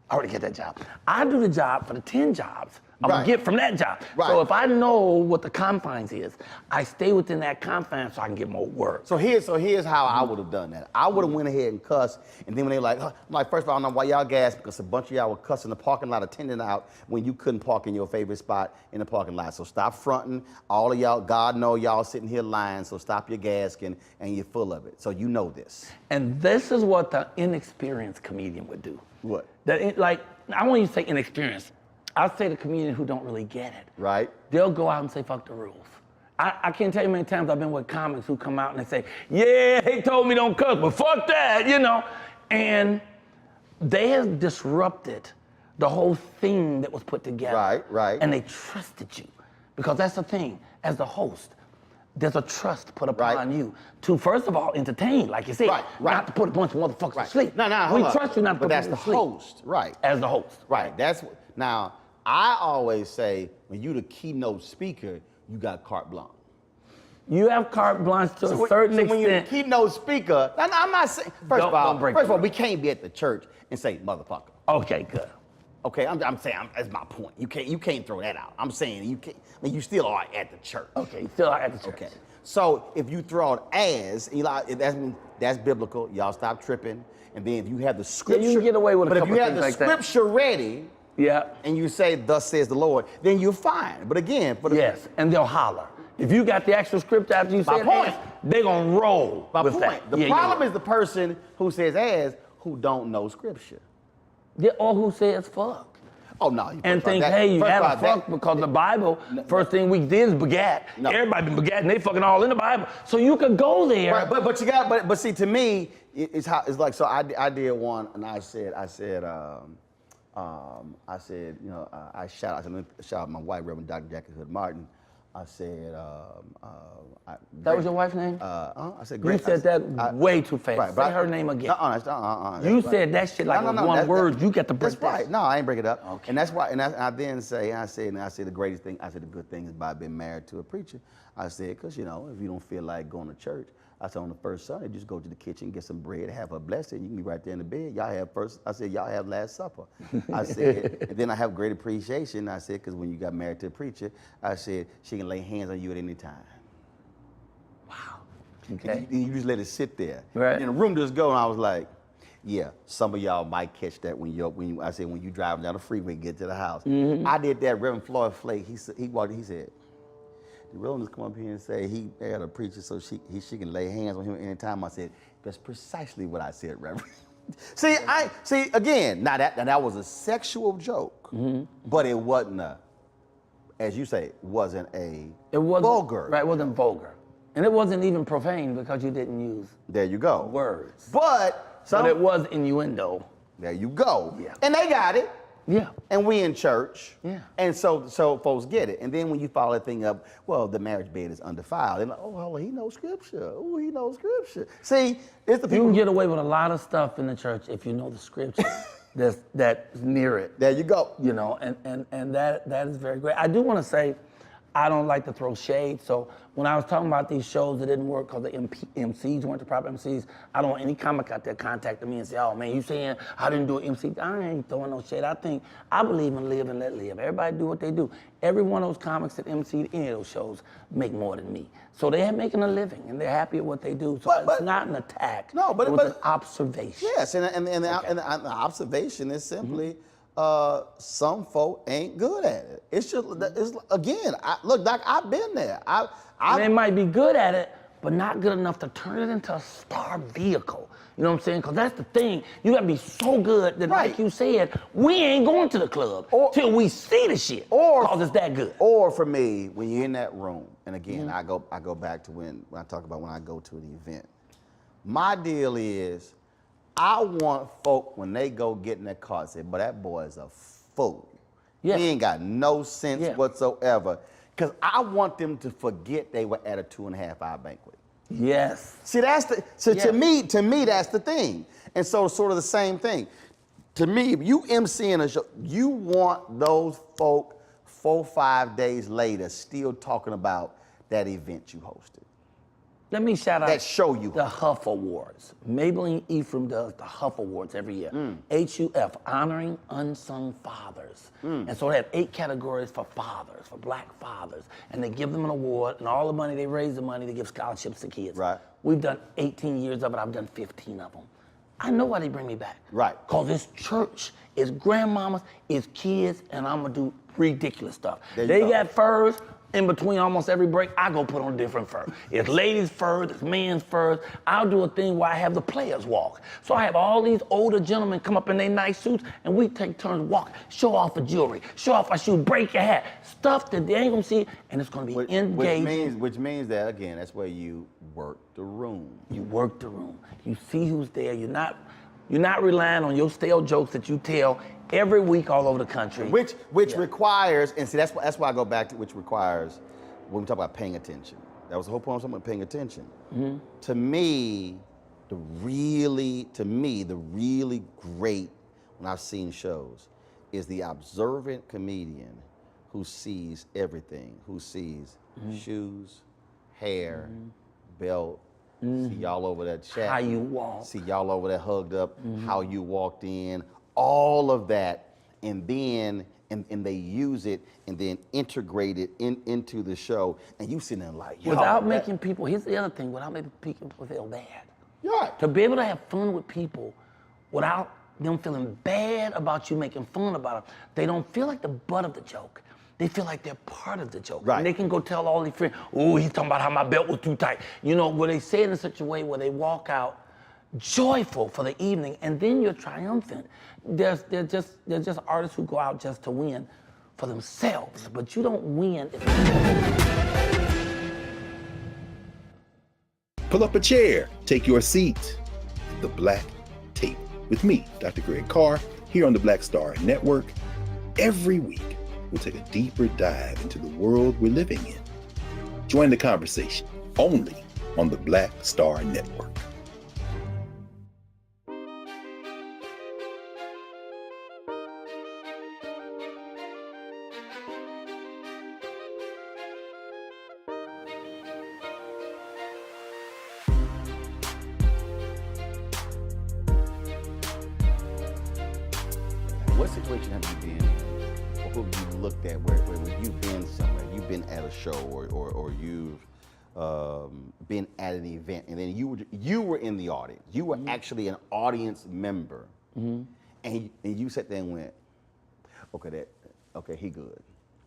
I already get that job. I do the job for the 10 jobs I'm gonna get from that job. Right. So if I know what the confines is, I stay within that confines so I can get more work. So here's how I would have done that. I would have went ahead and cussed, and then when they like, I'm like, first of all, I don't know why y'all gassed, because a bunch of y'all were cussing the parking lot attendant out when you couldn't park in your favorite spot in the parking lot. So stop fronting. All of y'all, God know y'all sitting here lying, so stop your gasking, and you're full of it. So you know this. And this is what the inexperienced comedian would do. What? I won't even say inexperienced. I'll say the comedian who don't really get it. Right. They'll go out and say, fuck the rules. I can't tell you how many times I've been with comics who come out and they say, yeah, they told me don't cuss, but fuck that, And they have disrupted the whole thing that was put together. Right. And they trusted you. Because that's the thing, as the host, there's a trust put upon you to, first of all, entertain, like you said. Right. Not to put a bunch of motherfuckers to sleep. No, we trust you not to put But that's people the to sleep. host, right. As the host. Right, now, I always say, when you the keynote speaker, you got carte blanche. You have carte blanche to a certain extent. When you're the keynote speaker, I'm not saying, first of all, we can't be at the church and say, motherfucker. Okay, good. Okay, I'm saying, that's my point. You can't throw that out. I'm saying, you can't, you still are at the church. Okay, you still are at the church. Okay, so if you throw out as, that's biblical, y'all stop tripping. And then if you have the scripture. Yeah, you can get away with a But if couple you have things the like that. scripture ready, yeah. and you say, thus says the Lord, then you're fine. But again, yes, and they'll holler. If you got the actual script after you say it, they're going to roll with that. The problem is the person who says as who don't know scripture. Yeah, or who says fuck. Oh, no. And think, hey, you had a fuck because the Bible, first thing we did is begat. No. Everybody been begat and they fucking all in the Bible. So you could go there. Right, but see, to me, it's like, so I did one, and I said, I shout out my wife, Reverend Dr. Jackie Hood Martin. I said, that was your wife's name? I said, you said that way too fast. Right, say her name again. You said that shit like one word. You got to break that's right. No, I ain't break it up. Okay. And that's why. And I then say, I said the greatest thing. I said the good thing is by being married to a preacher. I said, because if you don't feel like going to church, I said on the first Sunday, just go to the kitchen, get some bread, have her bless it. You can be right there in the bed. I said, y'all have Last Supper. I said, and then I have great appreciation. I said, because when you got married to a preacher, I said, she can lay hands on you at any time. Wow. Okay. And you just let it sit there. Right. And the room just go, and I was like, Yeah, some of y'all might catch that when you driving down the freeway and get to the house. I did that. Reverend Floyd Flake, he said, the realness come up here and say he had a preacher so she can lay hands on him anytime. I said, that's precisely what I said, Reverend. See again, now that was a sexual joke, but it wasn't as you say, wasn't vulgar. Right, it wasn't vulgar. And it wasn't even profane because you didn't use there you go words. But it was innuendo. There you go. Yeah. And they got it. Yeah. And we in church. Yeah. And so folks get it. And then when you follow that thing up, well, the marriage bed is undefiled. And like, oh, he knows scripture. Oh, he knows scripture. See, it's the people. You can get away with a lot of stuff in the church if you know the scripture that's near it. There you go. You know, and that is very great. I do want to say, I don't like to throw shade. So when I was talking about these shows that didn't work because the MCs weren't the proper MCs, I don't want any comic out there contacting me and say, oh man, you saying I didn't do an MC? I ain't throwing no shade. I believe in live and let live. Everybody do what they do. Every one of those comics that MC'd any of those shows make more than me. So they're making a living and they're happy at what they do. So it's not an attack. No, but it was an observation. Yes, and the observation is simply some folk ain't good at it. It's just, again, look, Doc, I've been there. They might be good at it, but not good enough to turn it into a star vehicle. You know what I'm saying? Because that's the thing. You got to be so good that, like you said, we ain't going to the club till we see the shit. Because it's that good. Or for me, when you're in that room, and again, I go back to when I talk about when I go to an event. My deal is, I want folk, when they go get in that car, say, but that boy is a fool. Yeah. He ain't got no sense whatsoever. Because I want them to forget they were at a 2.5-hour banquet. Yes. See, to me, that's the thing. And so sort of the same thing. To me, if you MCing a show, you want those folk 4-5 days later still talking about that event you hosted. Let me shout out that show you the Huff Awards. Maybelline Ephraim does the Huff Awards every year. HUF, honoring unsung fathers. And so they have 8 categories for fathers, for black fathers. And they give them an award, and all the money, they raise the money, they give scholarships to kids. Right. We've done 18 years of it, I've done 15 of them. I know why they bring me back. Right. Because it's church, it's grandmamas, it's kids, and I'm gonna do ridiculous stuff. They got furs. In between almost every break, I go put on a different fur. It's ladies' furs, it's men's furs. I'll do a thing where I have the players walk. So I have all these older gentlemen come up in their nice suits, and we take turns walk, show off the jewelry, show off our shoes, break your hat, stuff that they ain't gonna see, and it's gonna be engaging. Which means that, again, that's where you work the room. You work the room. You see who's there. You're not relying on your stale jokes that you tell every week all over the country. Which requires, and see, that's why I go back to, which requires, when we talk about paying attention. That was the whole point of something, paying attention. To me, the really great, when I've seen shows, is the observant comedian who sees everything, who sees shoes, hair, belt, see y'all over that chat. How you walk. See y'all over there hugged up, how you walked in, all of that, and then and they use it and then integrate it into the show, and you sitting there like, without making people, here's the other thing, without making people feel bad. Right. To be able to have fun with people without them feeling bad about you making fun about them, they don't feel like the butt of the joke. They feel like they're part of the joke. Right. And they can go tell all their friends, oh, he's talking about how my belt was too tight. You know, where they say it in such a way where they walk out joyful for the evening, and then you're triumphant. They're just artists who go out just to win for themselves, but you don't win. Pull up a chair, take your seat. The Black Tape with me, Dr. Greg Carr, here on the Black Star Network. Every week, we'll take a deeper dive into the world we're living in. Join the conversation only on the Black Star Network. What situation have you been in, or who have you looked at where you've been somewhere, you've been at a show, or you've being at an event, and then you were in the audience. You were actually an audience member, and you sat there and went, okay, he good.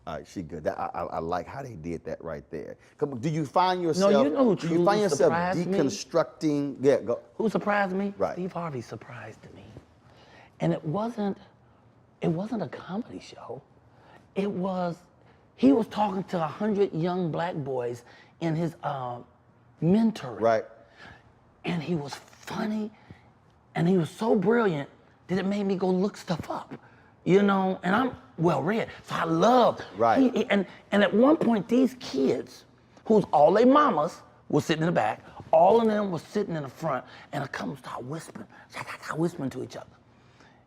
All right, she good. I like how they did that right there. Do you find yourself? No, you know who do you find truly yourself surprised me? deconstructing? Yeah, go. Who surprised me? Right. Steve Harvey surprised me. And it wasn't a comedy show. He was talking to 100 young black boys in his mentoring. Right. And he was funny, and he was so brilliant that it made me go look stuff up. You know, and I'm well read, so I loved. Right. And at one point, these kids, who's all their mamas, were sitting in the back. All of them were sitting in the front, and a couple started whispering to each other.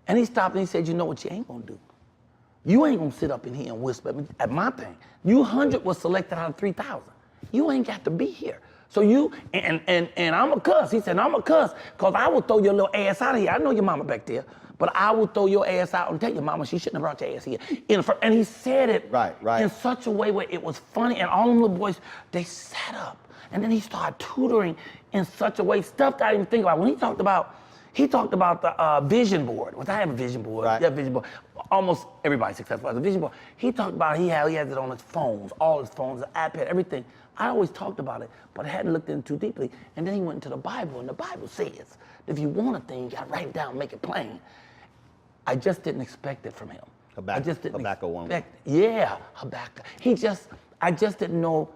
And he stopped and he said, "You know what you ain't gonna do? You ain't gonna sit up in here and whisper at my thing. You 100 was selected out of 3,000. You ain't got to be here. So you, and I'm a cuss." He said, "I'm a cuss, because I will throw your little ass out of here. I know your mama back there, but I will throw your ass out and tell your mama she shouldn't have brought your ass here." And he said it right. in such a way where it was funny, and all them little boys, they sat up. And then he started tutoring in such a way, stuff that I didn't think about. When he talked about the vision board, which I have a vision board. Right. Yeah, vision board. Almost everybody successful has a vision board. He talked about he has it on his phones, all his phones, the iPad, everything. I always talked about it, but I hadn't looked in too deeply. And then he went into the Bible, and the Bible says, if you want a thing, you gotta write it down, make it plain. I just didn't expect it from him. I just didn't expect. Yeah, Habakkuk. I just didn't know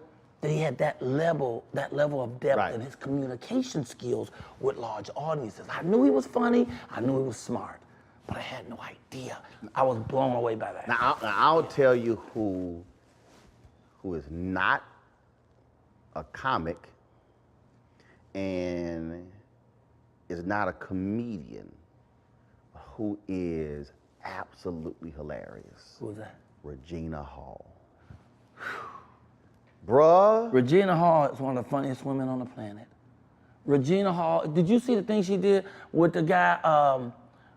that he had that level of depth in his communication skills with large audiences. I knew he was funny, I knew he was smart, but I had no idea. I was blown away by that. Now I'll tell you who is not a comic and is not a comedian, who is absolutely hilarious. Who was that? Regina Hall. Bruh. Regina Hall is one of the funniest women on the planet. Regina Hall, did you see the thing she did with the guy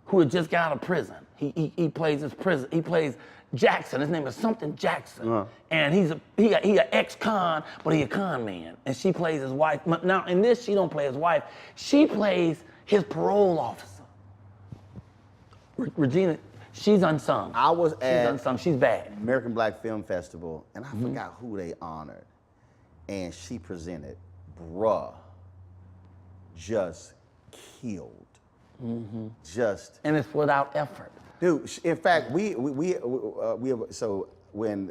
who had just got out of prison? He plays his prison. He plays Jackson. His name is something Jackson. And he an ex-con, but he a con man. And she plays his wife. Now in this, she don't play his wife. She plays his parole officer. Regina, she's unsung. She's unsung. She's bad. American Black Film Festival, and I forgot who they honored, and she presented. Bruh, just killed. Just. And it's without effort. Dude, in fact, so when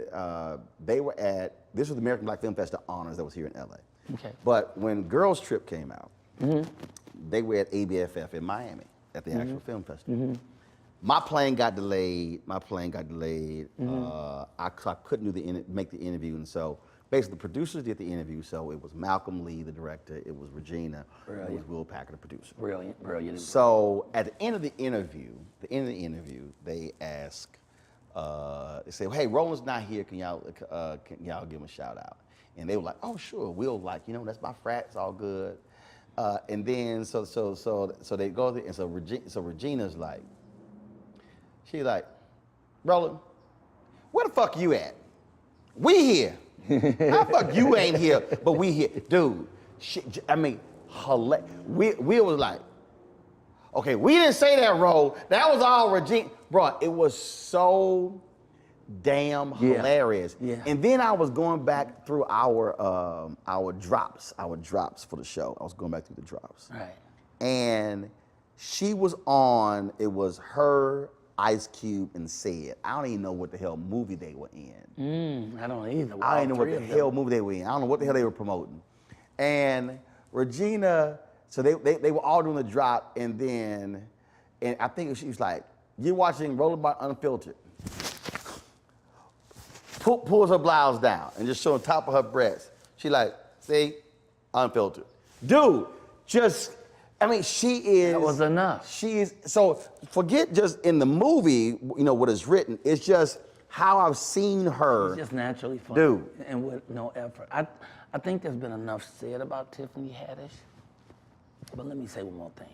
they were at, this was the American Black Film Festival honors that was here in LA. Okay. But when Girls Trip came out, they were at ABFF in Miami at the actual film festival. My plane got delayed. I couldn't make the interview, and so basically the producers did the interview. So it was Malcolm Lee, the director. It was Regina. It was Will Packer, the producer. Brilliant. So at the end of the interview, they ask, they say, "Hey, Roland's not here. Can y'all give him a shout out?" And they were like, "Oh, sure." Will, like, that's my frat. It's all good. And then so they go there, and so Regina's like. She's like, "Roland, where the fuck you at? We here. How the fuck you ain't here, but we here?" Dude, Will was like, "Okay, we didn't say that, Ro. That was all Regina." Bro, it was so damn hilarious. Yeah. And then I was going back through our drops for the show. I was going back through the drops. Right. And she was on, it was her, Ice Cube, and Sid. I don't even know what the hell movie they were in. I don't either. I don't know what the hell movie they were in. I don't know what the hell they were promoting. And Regina, so they were all doing the drop, and I think she was like, "You're watching Rollerblade Unfiltered." Pulls her blouse down and just showing top of her breast. She like, "See, Unfiltered." Dude, she is. That was enough. She is, so forget just in the movie, what is written. It's just how I've seen her. She's just naturally funny. Dude. And with no effort. I think there's been enough said about Tiffany Haddish. But let me say one more thing.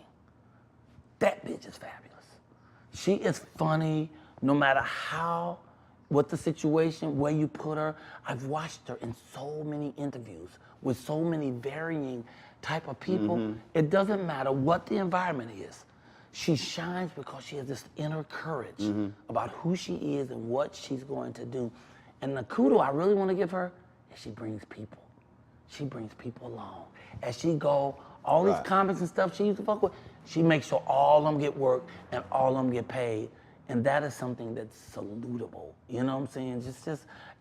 That bitch is fabulous. She is funny no matter how what the situation, where you put her. I've watched her in so many interviews with so many varying type of people. It doesn't matter what the environment is. She shines because she has this inner courage about who she is and what she's going to do. And the kudos I really want to give her is she brings people. She brings people along. As she go, all these comics and stuff she used to fuck with, she makes sure all of them get work and all of them get paid. And that is something that's salutable. You know what I'm saying?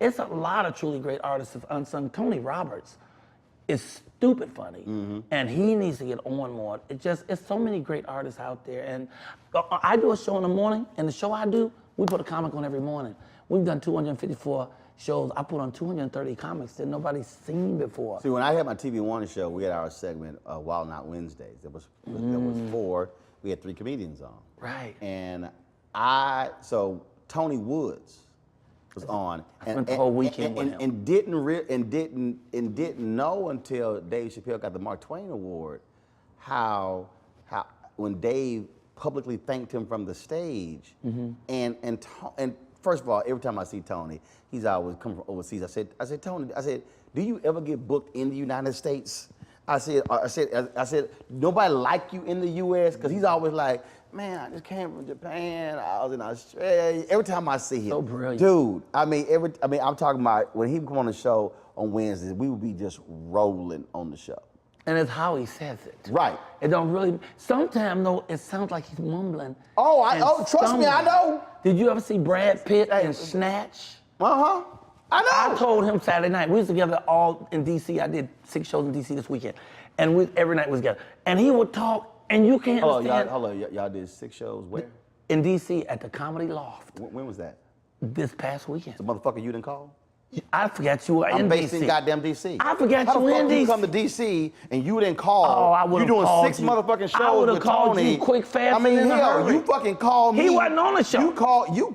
It's a lot of truly great artists of unsung. Tony Roberts is stupid funny, and he needs to get on more. It's so many great artists out there. And I do a show in the morning, and the show I do, we put a comic on every morning. We've done 254 shows. I put on 230 comics that nobody's seen before. See, when I had my TV One show, we had our segment Wild Not Wednesdays. There was 4. We had 3 comedians on. Right. And so Tony Woods was on, I spent the whole weekend with him. and didn't know until Dave Chappelle got the Mark Twain Award how when Dave publicly thanked him from the stage, and first of all, every time I see Tony, he's always come from overseas. I said, Tony, do you ever get booked in the United States? I said, nobody like you in the U.S. Because he's always like, man, I just came from Japan. I was in Australia. Every time I see him, So brilliant, dude. I'm talking about when he would come on the show on Wednesdays, we would be just rolling on the show. And it's how he says it. Right. It don't really. Sometimes though, it sounds like he's mumbling. Trust me, I know. Did you ever see Brad Pitt in Snatch? I know. I told him Saturday night, we was together all in D.C. I did 6 shows in D.C. this weekend. And every night was together. And he would talk, and you can't understand. Hold on, y'all did 6 shows where? In D.C. at the Comedy Loft. When was that? This past weekend. The motherfucker you didn't call? I forgot you were in I'm based D.C. in goddamn D.C. I forgot How you the were fuck in you D.C. come to D.C. and you didn't call? Oh, I would You have doing called 6 you. mototherfucking shows I would have with called Tony. you quick, fast, I mean, and in a hell, hurry. you fucking called me. He wasn't on the show.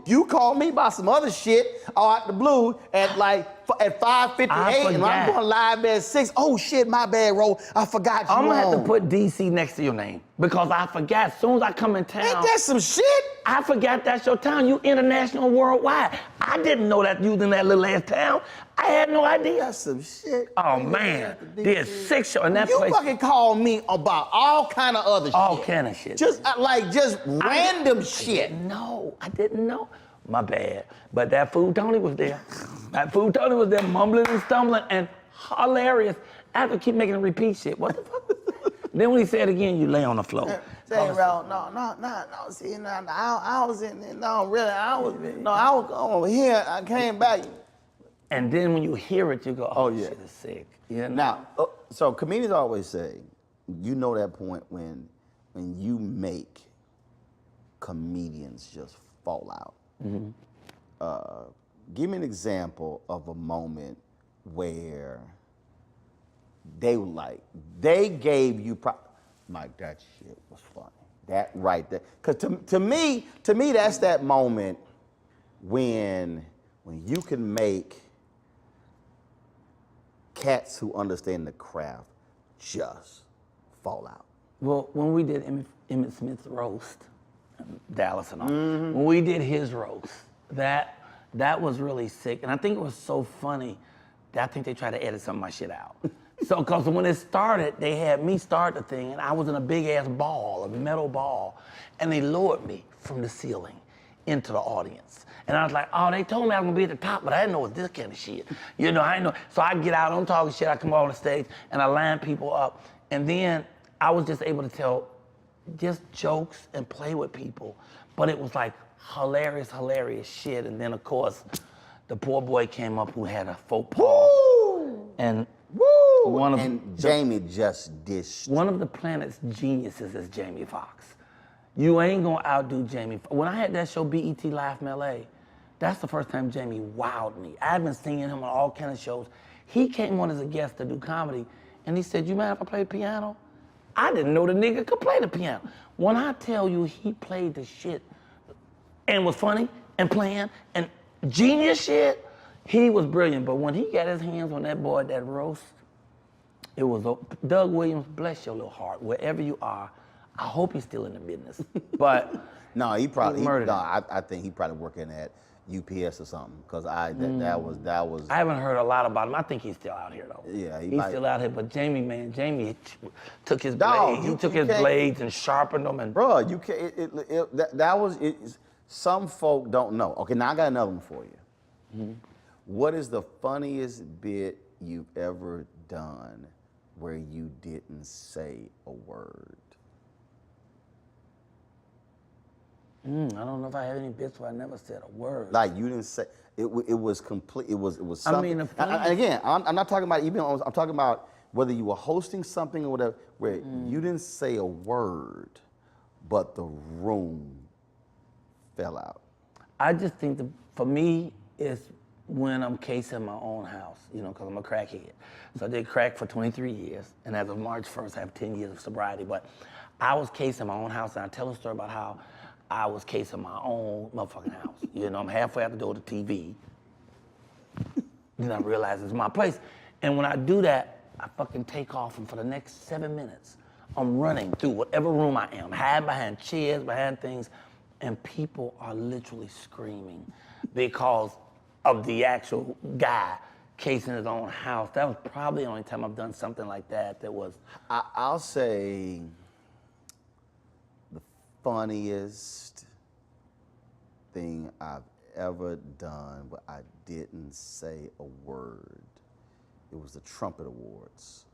You called me about some other shit out the blue at 5:58, and I'm going live at 6. Oh shit, my bad, Ro. I forgot you. I'm gonna have to put D.C. next to your name because I forgot. As soon as I come in town, Ain't that some shit? I forgot that's your town. You international, worldwide. I didn't know that you was in that little ass town. I had no idea. That's some shit. Oh man, did 6 shows in that You place. fucking called me about all kind of other shit. All kind of shit. Just random shit. No, I didn't know. My bad. But that fool Tony was there. That fool Tony was there, mumbling and stumbling and hilarious. I have to keep making him repeat shit. What the fuck? Then when he said it again, you lay on the floor. Say, bro, no. See, I was in there. No, really, I was over here. I came back. And then when you hear it, you go, oh yeah. shit is sick. You know? Now, so comedians always say, you know that point when you make comedians just fall out. Give me an example of a moment where they gave you, Mike, that shit was funny. That right there. Because to me, that's that moment when you can make cats who understand the craft just fall out. Well, when we did Emmett Smith's roast, Dallas and all, when we did his roast, that was really sick. And I think it was so funny that I think they tried to edit some of my shit out. So, because when it started, they had me start the thing, and I was in a big-ass ball, a metal ball, and they lowered me from the ceiling into the audience. And I was like, oh, they told me I was gonna be at the top, but I didn't know it was this kind of shit. You know, I didn't know. So I get out, I'm talking shit, I come on the stage, and I line people up. And then I was just able to tell just jokes and play with people. But it was like hilarious shit. And then, of course, the poor boy came up who had a faux pas. Woo! And Jamie just dished. One of the planet's geniuses is Jamie Foxx. You ain't gonna outdo Jamie. When I had that show, BET Live from LA, that's the first time Jamie wowed me. I've been seeing him on all kind of shows. He came on as a guest to do comedy, and he said, you mind if I play piano? I didn't know the nigga could play the piano. When I tell you he played the shit and was funny and playing and genius shit, he was brilliant. But when he got his hands on that boy, that roast, it was, Doug Williams, bless your little heart, wherever you are. I hope he's still in the business. But no, he probably murdered him. I think he probably working at UPS or something, because that was. I haven't heard a lot about him. I think he's still out here though. Yeah, he's still out here. But Jamie, man, took his Dog, blades. He took his blades and sharpened them. And bro, you can't. That was. Some folk don't know. Okay, now I got another one for you. What is the funniest bit you've ever done where you didn't say a word? I don't know if I have any bits where I never said a word. Like you didn't say it. It was complete. It was something. I mean, and again, I'm not talking about even. I'm talking about whether you were hosting something or whatever, where you didn't say a word, but the room fell out. I just think for me, it's when I'm casing my own house, because I'm a crackhead. So I did crack for 23 years, and as of March 1st, I have 10 years of sobriety. But I was casing my own house, and I tell a story about how I was casing my own motherfucking house. I'm halfway out the door to the TV. Then I realize it's my place. And when I do that, I fucking take off, and for the next 7 minutes, I'm running through whatever room I am, hiding behind chairs, behind things, and people are literally screaming because of the actual guy casing his own house. That was probably the only time I've done something like that. I'll say the funniest thing I've ever done, but I didn't say a word. It was the Trumpet Awards.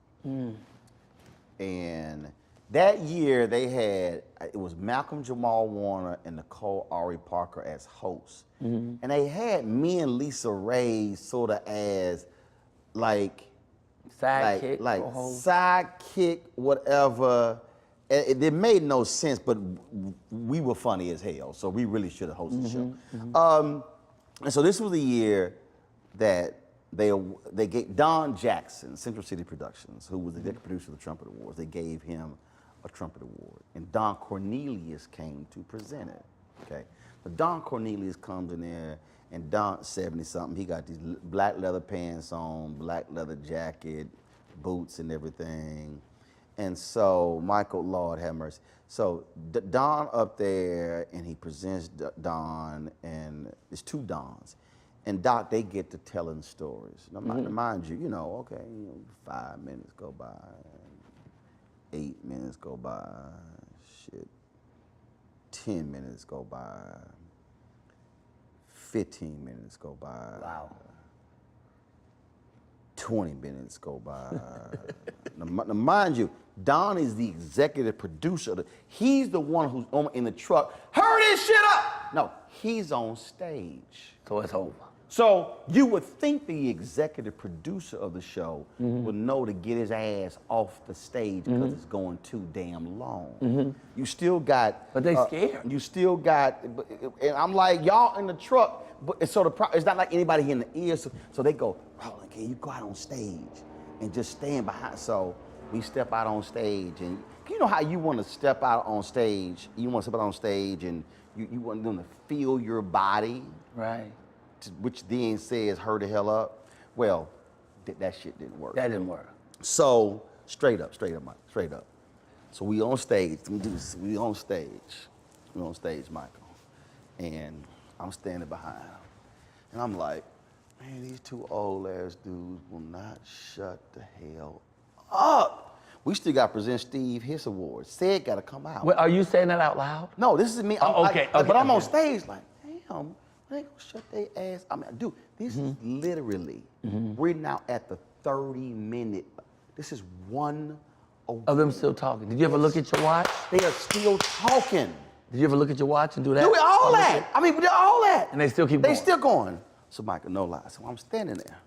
And that year it was Malcolm Jamal Warner and Nicole Ari Parker as hosts. And they had me and Lisa Ray sort of as like sidekick, sidekick, whatever. It made no sense, but we were funny as hell, so we really should have hosted the show. And so this was the year that they gave Don Jackson, Central City Productions, who was the executive producer of the Trumpet Awards, they gave him a Trumpet Award. And Don Cornelius came to present it, okay? But Don Cornelius comes in there, and Don's 70-something. He got these black leather pants on, black leather jacket, boots and everything. And so Michael, Lord have mercy. So Don up there, and he presents Don, and it's two Dons. And Doc, they get to telling stories. Now, mind you, 5 minutes go by, 8 minutes go by, 10 minutes go by, 15 minutes go by. Wow. 20 minutes go by. Now, mind you, Don is the executive producer. He's the one who's in the truck. Hurry this shit up! No, he's on stage. So it's over. So you would think the executive producer of the show would know to get his ass off the stage because it's going too damn long. You still got... But they scared. You still got... And I'm like, y'all in the truck, but so it's not like anybody in the ear. So they go, Roland, can you go out on stage and just stand behind? So we step out on stage, and you know how you want to step out on stage? You want to step out on stage, and you want them to feel your body. Right. Which then says, hurry the hell up. Well, that shit didn't work. That didn't work. So, straight up, Mike, straight up. So we on stage, we on stage, Michael. And I'm standing behind him. And I'm like, man, these two old ass dudes will not shut the hell up. We still got to present Steve his award. Said got to come out. Well, are you saying that out loud? No, this is me. Okay. But I'm on stage like, damn. They gonna shut their ass. I mean, dude, this is literally, we're now at the 30-minute, this is one award. Of them still talking. Did you ever look at your watch? They are still talking. Did you ever look at your watch and do that? Do all that. I mean, we did all that. And they still keep going? They still going. So Michael, no lie. So I'm standing there.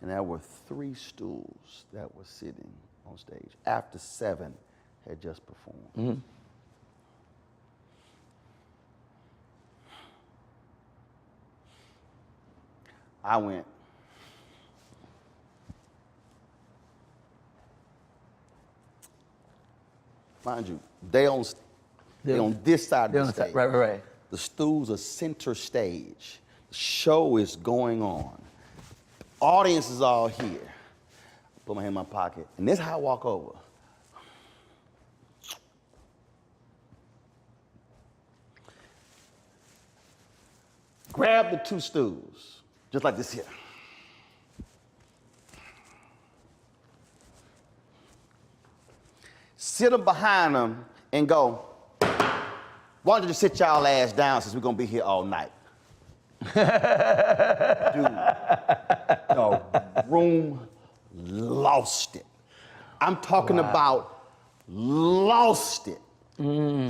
And there were 3 stools that were sitting on stage after 7 had just performed. I went, mind you, they on this side of the stage. Right. The stools are center stage. The show is going on. Audience is all here. I put my hand in my pocket, and this is how I walk over. grab the 2 stools, just like this here. Sit them behind them and go, why don't you just sit y'all ass down since we're gonna be here all night? Dude, the room lost it. I'm talking about lost it.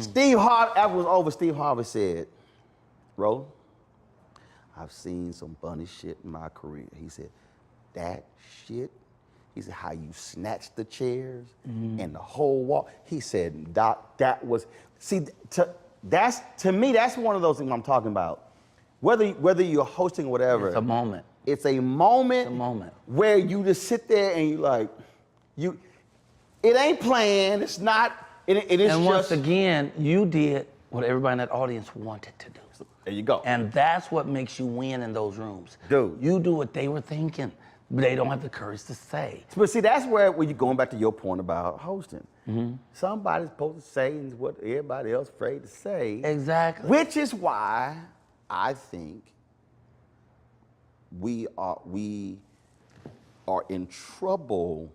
Steve Harvey, after it was over, Steve Harvey said, Roland, I've seen some funny shit in my career. He said, that shit, he said, how you snatched the chairs and the whole wall. He said, Doc, that was, see, to me, that's one of those things I'm talking about. Whether you're hosting whatever. It's a moment. It's a moment. It's a moment. Where you just sit there and you like, it ain't planned, it's not, it is just. And once again, you did what everybody in that audience wanted to do. There you go. And that's what makes you win in those rooms. Dude. You do what they were thinking, but they don't have the courage to say. But see, that's where you're going back to your point about hosting. Somebody's supposed to say what everybody else afraid to say. Exactly. Which is why I think we are in trouble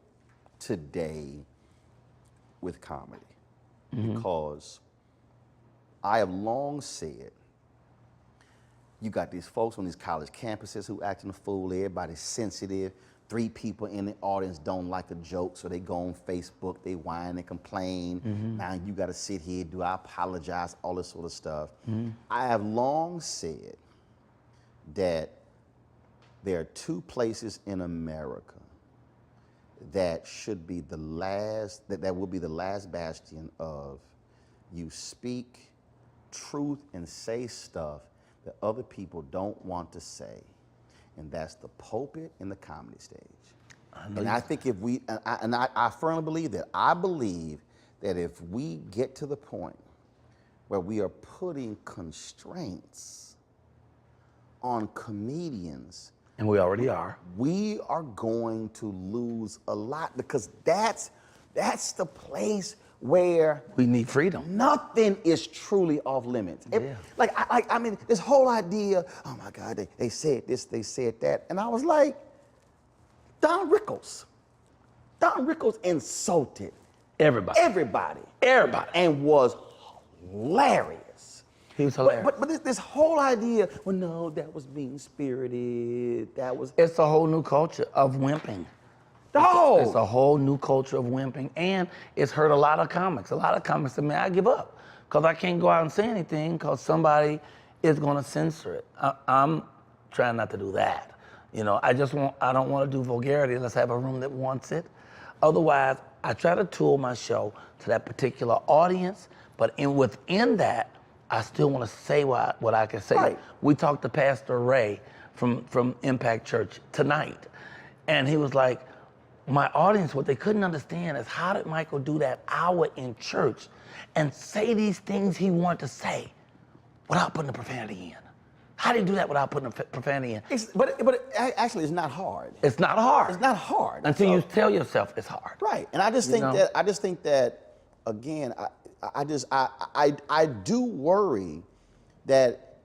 today with comedy. Because I have long said, you got these folks on these college campuses who acting a fool, everybody's sensitive. 3 people in the audience don't like a joke, so they go on Facebook, they whine and complain. Now you gotta sit here, do I apologize, all this sort of stuff. I have long said that there are 2 places in America that should be the last, that will be the last bastion of you speak truth and say stuff that other people don't want to say. And that's the pulpit and the comedy stage. I think if we, I firmly believe that. I believe that if we get to the point where we are putting constraints on comedians, And we already are. we are going to lose a lot, because that's the place where We need freedom. nothing is truly off limits. I mean, this whole idea, oh my God, they said this, they said that. And I was like, Don Rickles insulted Everybody. everybody Everybody. and was hilarious. He was hilarious. But this whole idea, well, no, that was mean-spirited, that was... It's a whole new culture of wimping. No! It's a whole new culture of wimping, and it's hurt a lot of comics. A lot of comics say, man, I give up, because I can't go out and say anything because somebody is going to censor it. I'm trying not to do that. You know, I don't want to do vulgarity unless I have a room that wants it. Otherwise, I try to tool my show to that particular audience, but within that, I still want to say what I can say. Right. We talked to Pastor Ray from Impact Church tonight, and he was like, my audience, what they couldn't understand is, how did Michael do that hour in church and say these things he wanted to say without putting the profanity in? How do you do that without putting the profanity in? Actually, it's not hard. It's not hard. It's not hard. Until you tell yourself it's hard. Right, and I just think that again, I do worry that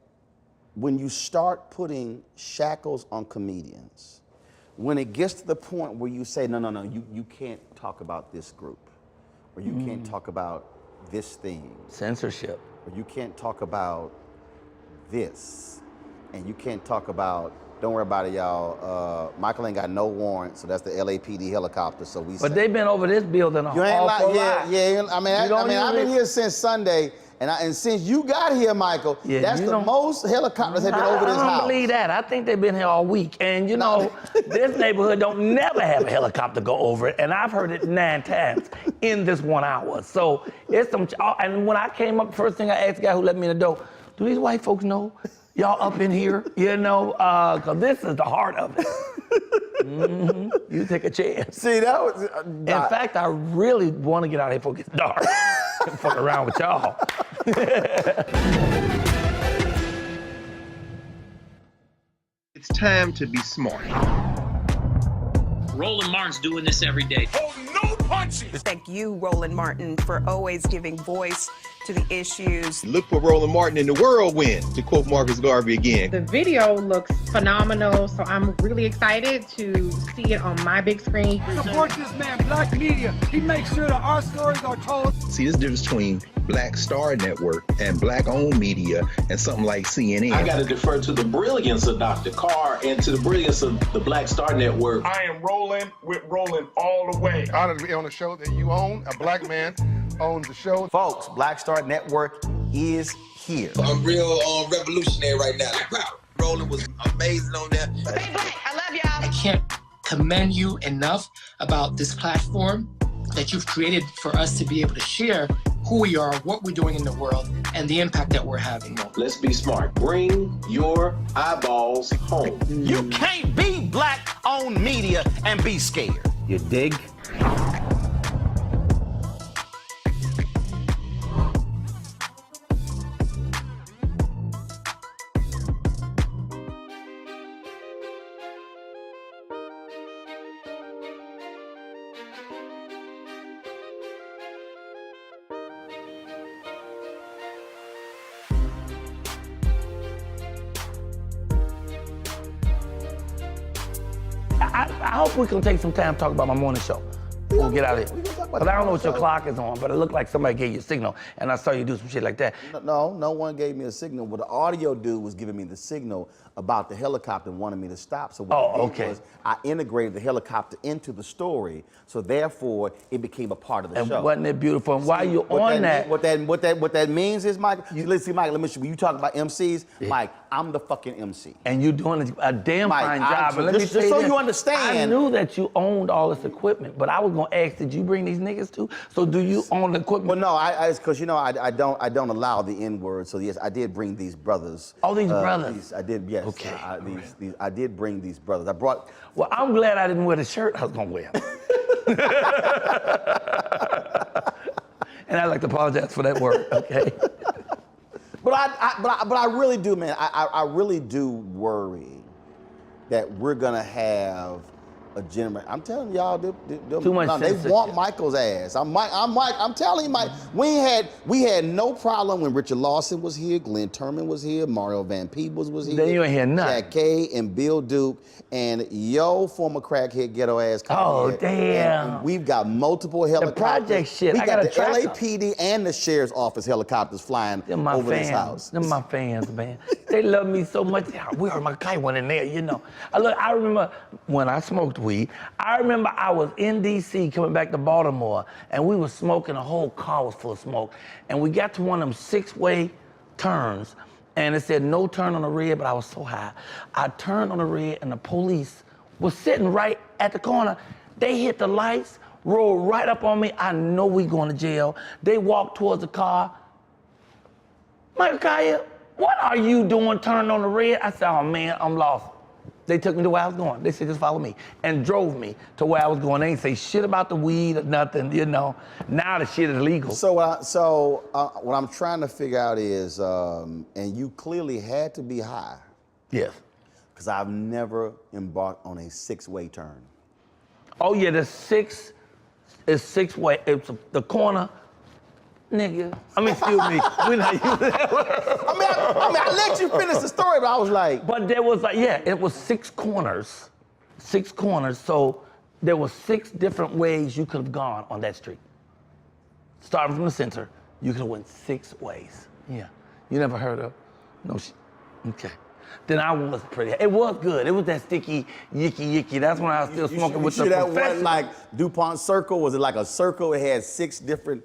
when you start putting shackles on comedians, when it gets to the point where you say, no, you can't talk about this group, or you can't talk about this thing. Censorship. Or you can't talk about this, and you can't talk about, don't worry about it, y'all. Michael ain't got no warrant, so that's the LAPD helicopter, so we But they've been over this building an you ain't awful like, lot. yeah. I mean, I've been usually- here since Sunday, and since you got here, Michael, Yeah, that's you the don't- most helicopters have been over this I don't house. believe that. I think they've been here all week. And you know, this neighborhood don't never have a helicopter go over it. And I've heard it 9 times in this 1 hour. So it's some, and when I came up, first thing I asked the guy who let me in the door, do these white folks know y'all up in here? You know, because this is the heart of it. You take a chance. See, that was. In fact, I really want to get out of here before it gets dark and fuck around with y'all. It's time to be smart. Roland Martin's doing this every day. Thank you, Roland Martin, for always giving voice to the issues. Look for Roland Martin in the whirlwind, to quote Marcus Garvey again. The video looks phenomenal, so I'm really excited to see it on my big screen. Support this man, Black Media. He makes sure that our stories are told. See, this difference between Black Star Network and Black-owned media and something like CNN. I got to defer to the brilliance of Dr. Carr and to the brilliance of the Black Star Network. I am rolling with Roland all the way. Honored to be on a show that you own. A black man owns the show. Folks, Black Star Network is here. I'm real revolutionary right now. Wow, Roland was amazing on there. I love y'all. I can't commend you enough about this platform that you've created for us to be able to share who we are, what we're doing in the world, and the impact that we're having. Let's be smart. Bring your eyeballs home. You can't be Black-owned media and be scared. You dig? I hope we can take some time to talk about my morning show. We'll get out of here. Because I don't know what your clock is on, but it looked like somebody gave you a signal, and I saw you do some shit like that. No, no one gave me a signal. Well, the audio dude was giving me the signal about the helicopter and wanted me to stop. So what I did was I integrated the helicopter into the story, so therefore it became a part of the show. And wasn't it beautiful? And while you're on that, what that means is, Mike, let's see, Mike, let me show you. You talk about MCs, Mike, I'm the fucking MC. And you're doing a damn Mike, fine job. And let me just tell so this, you understand. I knew that you owned all this equipment, but I was gonna ask, did you bring these niggas too? So do you own the equipment? Well, no, it's because I don't allow the N word. So yes, I did bring these brothers. Oh, these brothers. I did, yes. Okay. I did bring these brothers. I brought. Well, I'm glad I didn't wear the shirt I was gonna wear. And I'd like to apologize for that word. Okay. But I really do, man. I really do worry that we're gonna have a generation. I'm telling y'all, Too much they want Michael's ass. I'm telling you, Mike. We had no problem when Richard Lawson was here, Glenn Turman was here, Mario Van Peebles was here. Then you ain't hear nothing. Jack Kay and Bill Duke and former crackhead ghetto ass. Oh damn! And we've got multiple helicopters. The project shit. We I got got the track 'em. LAPD and the sheriff's office helicopters flying over this house. Them my fans, man. They love me so much. We heard my guy went in there, you know. I remember when I smoked weed. I remember I was in D.C. coming back to Baltimore, and we were smoking. The whole car was full of smoke, and we got to one of them 6-way turns, and it said no turn on the red, but I was so high. I turned on the red, and the police was sitting right at the corner. They hit the lights, rolled right up on me. I know we going to jail. They walked towards the car. Michael Colyar, what are you doing turning on the red? I said, oh man, I'm lost. They took me to where I was going. They said, just follow me, and drove me to where I was going. They didn't say shit about the weed or nothing, you know. Now the shit is legal. So what I'm trying to figure out is, and you clearly had to be high. Yes. Because I've never embarked on a 6-way turn. Oh yeah, the 6 is 6-way. It's the corner. Nigga. I mean, excuse me. We're not using that word. I let you finish the story, but I was like. But there was it was 6 corners. 6 corners. So there were 6 different ways you could have gone on that street. Starting from the center, you could have went 6 ways. Yeah. You never heard of? No shit. Okay. Then I was pretty. It was good. It was that sticky, yicky. That's when I was still smoking with the professor. That wasn't like DuPont Circle? Was it like a circle? It had 6 different.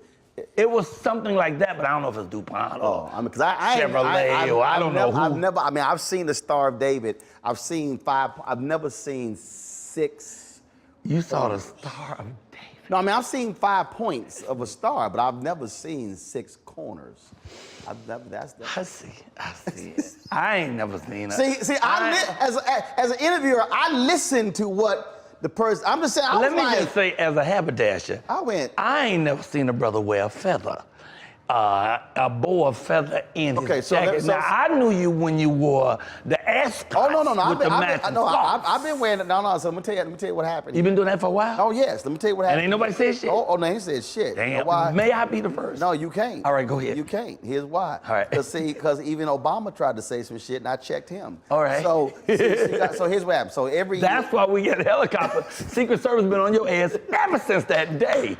It was something like that, but I don't know if it's DuPont or because I Chevrolet or I don't know who. I've seen the Star of David. I've seen 5. I've never seen 6. You saw the Star of David. No, I've seen 5 points of a star, but I've never seen 6 corners. I see. I ain't never seen it. See, as an interviewer, I listen to what the person. I'm just saying. Let me just say, as a haberdasher, I ain't never seen a brother wear a feather, a bow of feather in his jacket. Now I knew you when you wore the ascot. Oh no. With the matching socks. I've been wearing it. No. So let me tell you what happened. You been doing that for a while? Oh yes. Let me tell you what happened. And ain't nobody said shit? Oh no, he said shit. Damn. You know why? May I be the first? No, you can't. All right, go ahead. You can't. Here's why. All right. Because even Obama tried to say some shit, and I checked him. All right. So, so here's what happened. So That's why we get a helicopter. Secret Service been on your ass ever since that day.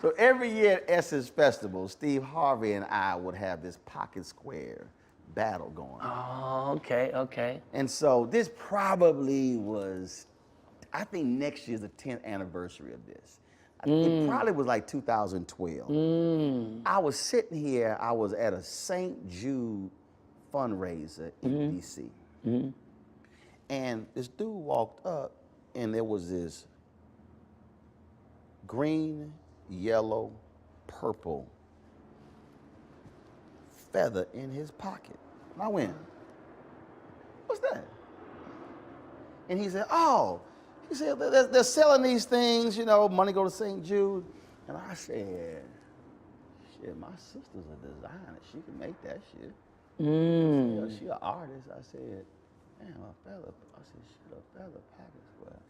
So every year at Essence Festival, Steve Harvey and I would have this pocket square battle going on. Oh, okay. And so this probably was, I think next year's the 10th anniversary of this. It probably was like 2012. I was sitting here, I was at a St. Jude fundraiser in D.C. And this dude walked up and there was this green, yellow, purple feather in his pocket. And I went, what's that? And he said, oh, he said, they're selling these things, you know, money go to St. Jude. And I said, shit, my sister's a designer. She can make that shit. She an artist. I said, damn, a feather. I said, shit, a feather pocket square.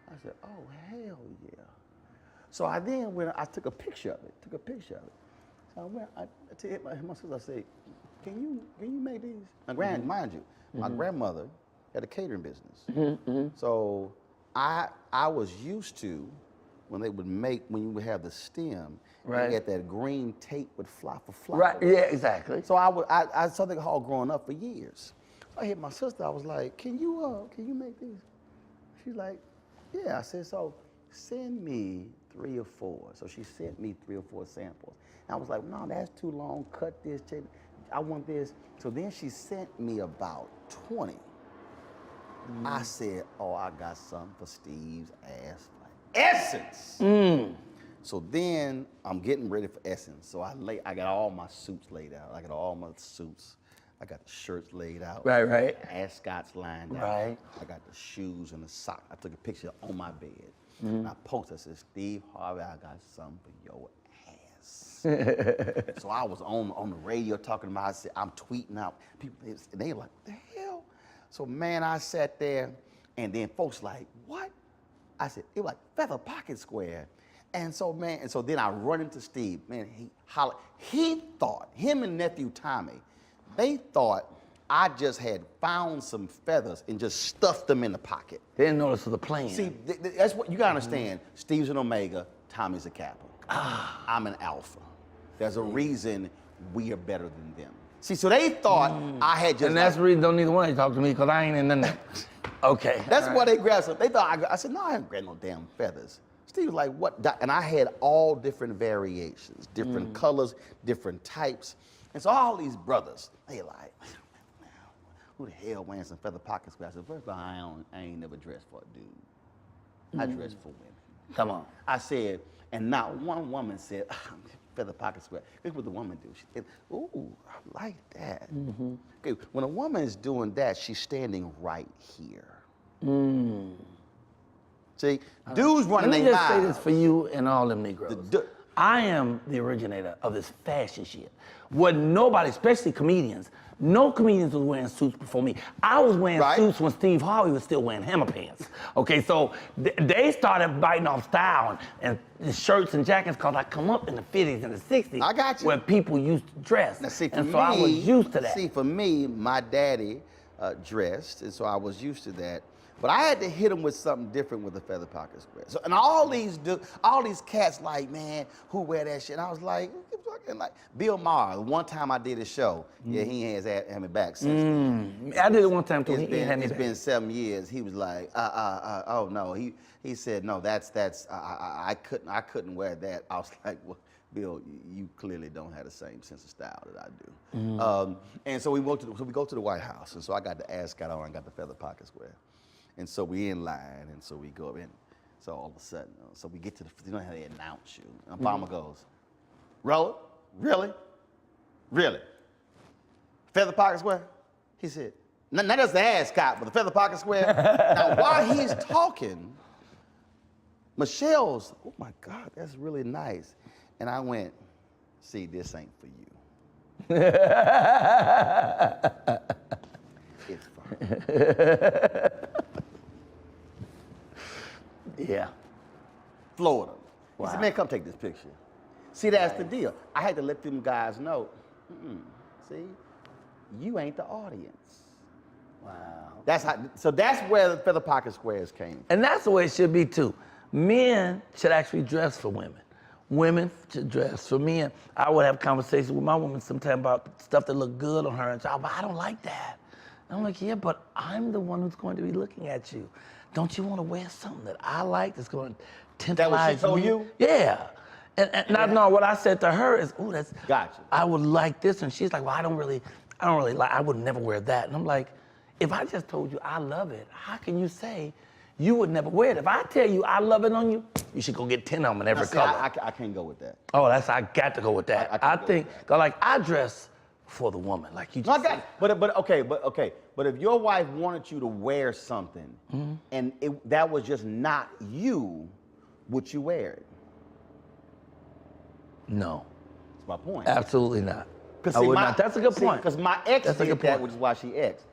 I said, oh, hell yeah. So I then went, I took a picture of it, So I went, I hit my sister, I said, can you make these? Mind you, my grandmother had a catering business. So I was used to when they would make, when you would have the stem, you get that green tape would fly. Right, yeah, exactly. So I had something called growing up for years. So I hit my sister, I was like, can you make these? She's like, yeah. I said, so send me 3 or 4. So she sent me 3 or 4 samples. And I was like, no, that's too long, cut this, I want this. So then she sent me about 20. I said, oh, I got something for Steve's ass. Like, Essence! So then I'm getting ready for Essence. So I got all my suits laid out. I got all my suits. I got the shirts laid out. Right. Ascots lined out. Right. I got the shoes and the sock. I took a picture on my bed. And I posted, I said, Steve Harvey, I got something for your ass. So I was on the radio talking about, I said, I'm tweeting out. People, they like, what the hell? So man, I sat there and then folks like, what? I said, it was like feather pocket square. And so man, then I run into Steve, man, he hollered. He thought, him and nephew Tommy, they thought I just had found some feathers and just stuffed them in the pocket. They didn't know this was a plan. See, that's what you gotta understand. Steve's an Omega, Tommy's a Kappa. I'm an Alpha. There's a reason we are better than them. See, so they thought I had just. And that's the reason don't neither one of you talk to me, because I ain't in none of that. Okay. That's why they grabbed some. They thought I said, no, I haven't grabbed no damn feathers. Steve was like, what? And I had all different variations, different colors, different types. And so all these brothers, they like, who the hell wearing some feather pocket square? I said, first of all, I ain't never dressed for a dude. I dress for women. Come on. I said, and not one woman said, feather pocket square. This is what the woman do. She said, ooh, I like that. Okay, when a woman is doing that, she's standing right here. See, dudes running their mouths. Let me just say this for you and all them Negroes. I am the originator of this fashion shit. What nobody, especially comedians, no comedians was wearing suits before me. I was wearing suits when Steve Harvey was still wearing hammer pants. Okay, so they started biting off style and the shirts and jackets, because I come up in the 50s and the 60s. I got you. Where people used to dress. Now, see, for and me, so I was used to that. See, for me, my daddy dressed, and so I was used to that. But I had to hit him with something different with the feather pocket square. So, and all these cats like, man, who wear that shit? And I was like Bill Maher. One time I did a show. Yeah, he has had me back since. I did it one time too. It's been 7 years. He was like, oh no. He said, no, I couldn't wear that. I was like, well, Bill, you clearly don't have the same sense of style that I do. And so we go to the White House, and so I got the ascot on, I got the feather pocket square. And so we in line, and so we go in. So all of a sudden, so we get to you know how they announce you. And Obama goes, Roller? Really? Feather pocket square? He said, not just the ascot, but the feather pocket square. Now, while he's talking, Michelle's, oh my God, that's really nice. And I went, see, this ain't for you. It's for Yeah. Florida. He Wow. said, man, come take this picture. See, that's the deal. I had to let them guys know, see, you ain't the audience. Wow. So that's where the Feather Pocket Squares came. And that's the way it should be too. Men should actually dress for women. Women should dress for men. I would have conversations with my woman sometimes about stuff that looked good on her, and she'll, but I don't like that. And I'm like, yeah, but I'm the one who's going to be looking at you. Don't you want to wear something that I like that's going to tantalize That what she told me? you? Yeah. And no, what I said to her is, oh, that's, gotcha. I would like this. And she's like, well, I don't really like, I would never wear that. And I'm like, if I just told you I love it, how can you say you would never wear it? If I tell you I love it on you, you should go get 10 of them in every color. I can't go with that. Oh, I got to go with that. I think, like, I dress for the woman, like you just said. But if your wife wanted you to wear something and that was just not you, would you wear it? No. That's my point. Absolutely not. I would not. That's a good point. Because my ex did that, which is why she ex.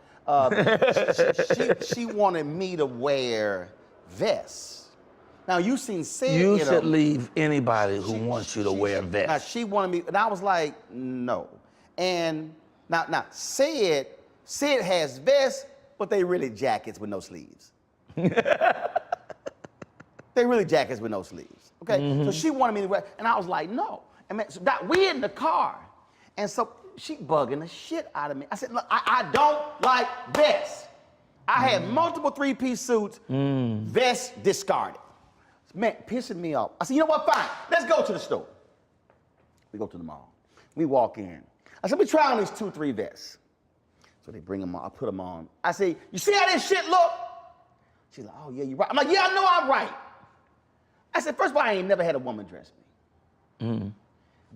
She wanted me to wear vests. Now you seen Sid. You should leave anybody who wants you to wear vests. Now she wanted me, and I was like, no. And now Sid has vests, but they really jackets with no sleeves. They really jackets with no sleeves. Okay, so she wanted me to wear, and I was like, no. And man, so we in the car, and so she bugging the shit out of me. I said, look, I don't like vests. I had multiple three-piece suits, vests discarded. Man, pissing me off. I said, you know what, fine, let's go to the store. We go to the mall. We walk in. I said, we try on these 2-3 vests. So they bring them on, I put them on. I say, you see how this shit look? She's like, oh yeah, you're right. I'm like, yeah, I know I'm right. I said, first of all, I ain't never had a woman dress me.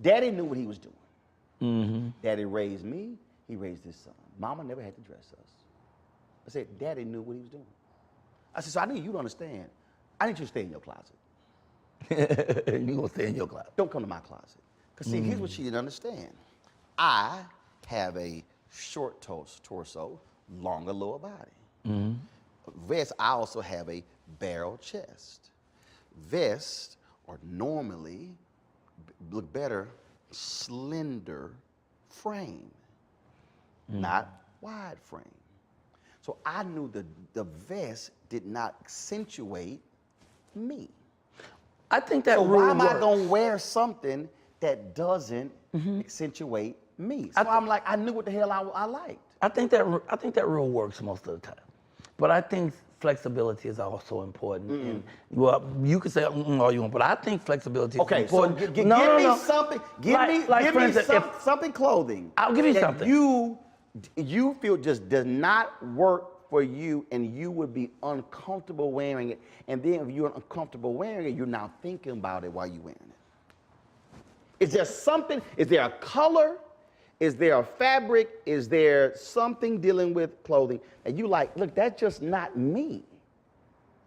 Daddy knew what he was doing. Daddy raised me, he raised his son. Mama never had to dress us. I said, Daddy knew what he was doing. I said, so I need you to understand, I need you to stay in your closet. You gonna stay in your closet. Don't come to my closet. Because see, here's what she didn't understand. I have a short torso, longer lower body. Vest, I also have a barrel chest. Vests are normally, look better, slender frame, not wide frame. So I knew the vest did not accentuate me. I think that so rule why am I works. gonna wear something that doesn't accentuate me? So I'm like, I knew what the hell I liked. I think that rule works most of the time, but I think flexibility is also important. And, well, you could say all you want, but I think flexibility is important. So give me something. Give me something clothing. I'll give you that something. You feel just does not work for you, and you would be uncomfortable wearing it. And then if you're uncomfortable wearing it, you're now thinking about it while you're wearing it. Is there something? Is there a color? Is there a fabric? Is there something dealing with clothing that you like? Look, that's just not me.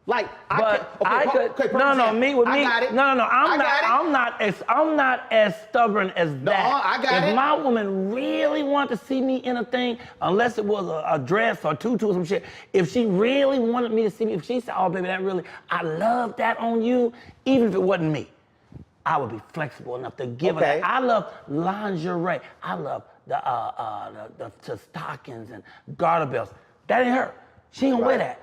Like, me with me. I'm not as stubborn as that. No, I got it. If my woman really wanted to see me in a thing, unless it was a dress or tutu or some shit, if she really wanted me to see me, if she said, oh baby, I love that on you, even if it wasn't me, I would be flexible enough to give her that. I love lingerie. I love the stockings and garter belts. That ain't her. She ain't gonna wear that.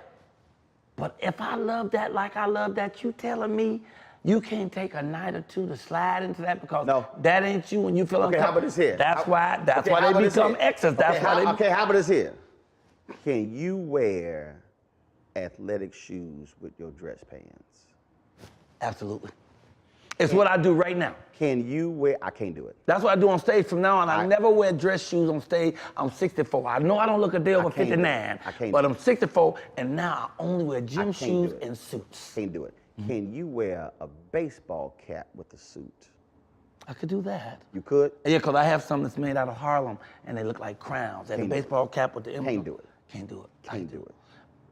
But if I love that like I love that, you telling me you can't take a night or two to slide into that because that ain't you and you feel uncomfortable. How about this here? That's why they become exes. How about this here? Can you wear athletic shoes with your dress pants? Absolutely. It's what I do right now. Can you wear? I can't do it. That's what I do on stage from now on. I never wear dress shoes on stage. I'm 64. I know I don't look a day over 59, but I'm 64, and now I only wear gym shoes and suits. Can't do it. Can you wear a baseball cap with a suit? I could do that. You could? Yeah, because I have some that's made out of Harlem, and they look like crowns. And a baseball cap with the emblem. Can't do it. Can't do it. Can't do it.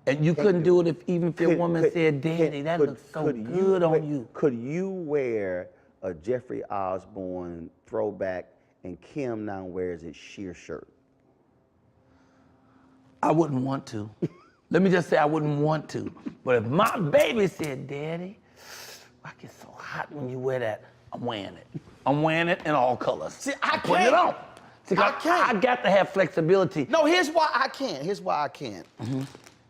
And you couldn't do it if your woman said, Daddy, that looks so good on you. Could you wear a Jeffrey Osborne throwback and Kim now wears a sheer shirt? I wouldn't want to. Let me just say I wouldn't want to. But if my baby said, Daddy, I get so hot when you wear that, I'm wearing it. I'm wearing it in all colors. See, I putting it on. See, I can't. I got to have flexibility. No, here's why I can't. Here's why I can't.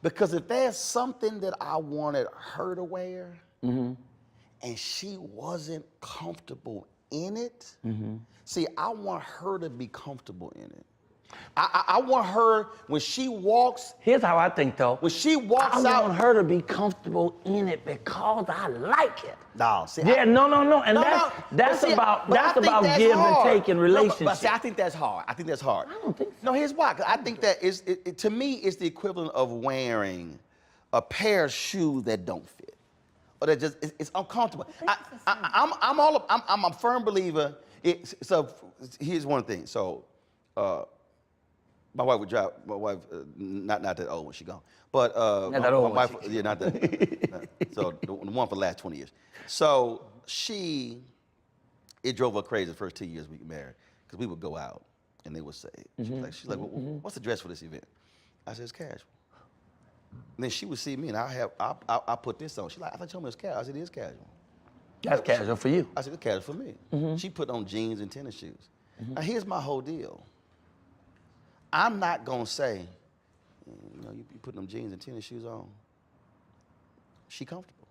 Because if there's something that I wanted her to wear, and she wasn't comfortable in it, see, I want her to be comfortable in it. I want her, when she walks. Here's how I think, though. When she walks out. I want her to be comfortable in it because I like it. No, see. Yeah, no. And that's about give and take in relationships. But see, I think that's hard. I think that's hard. I don't think so. No, here's why. 'Cause I think that to me, it's the equivalent of wearing a pair of shoes that don't fit. Or that just, it's uncomfortable. I'm a firm believer. So here's one thing. So, my wife would drive. My wife, not that old when she gone, but not that old. My wife, yeah, not that. So the one for the last 20 years. So it drove her crazy the first 2 years we were married, because we would go out and they would say, she's like, well, what's the dress for this event? I said, it's casual. And then she would see me and I put this on. She's like, I thought you told me it was casual. I said, it is casual. That's casual for you. I said, it's casual for me. She put on jeans and tennis shoes. Now here's my whole deal. I'm not gonna say, you put them jeans and tennis shoes on. She comfortable.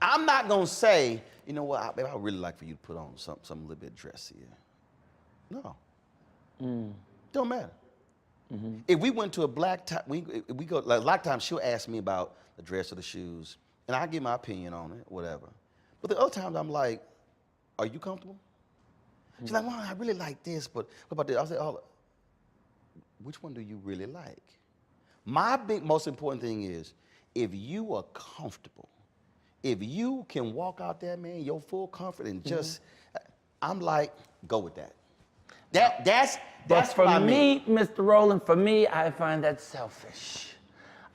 I'm not gonna say, you know what, babe, I would really like for you to put on something a little bit dressier. No. Don't matter. If we went to a black tie, we go, like, a lot of times she'll ask me about the dress or the shoes, and I give my opinion on it, whatever. But the other times I'm like, are you comfortable? She's like, well, I really like this, but what about this? I say, oh, which one do you really like? My most important thing is, if you are comfortable, if you can walk out there, man, your full comfort and just, I'm like, go with that. That's for what I me, mean. Mr. Rowland, for me, I find that selfish.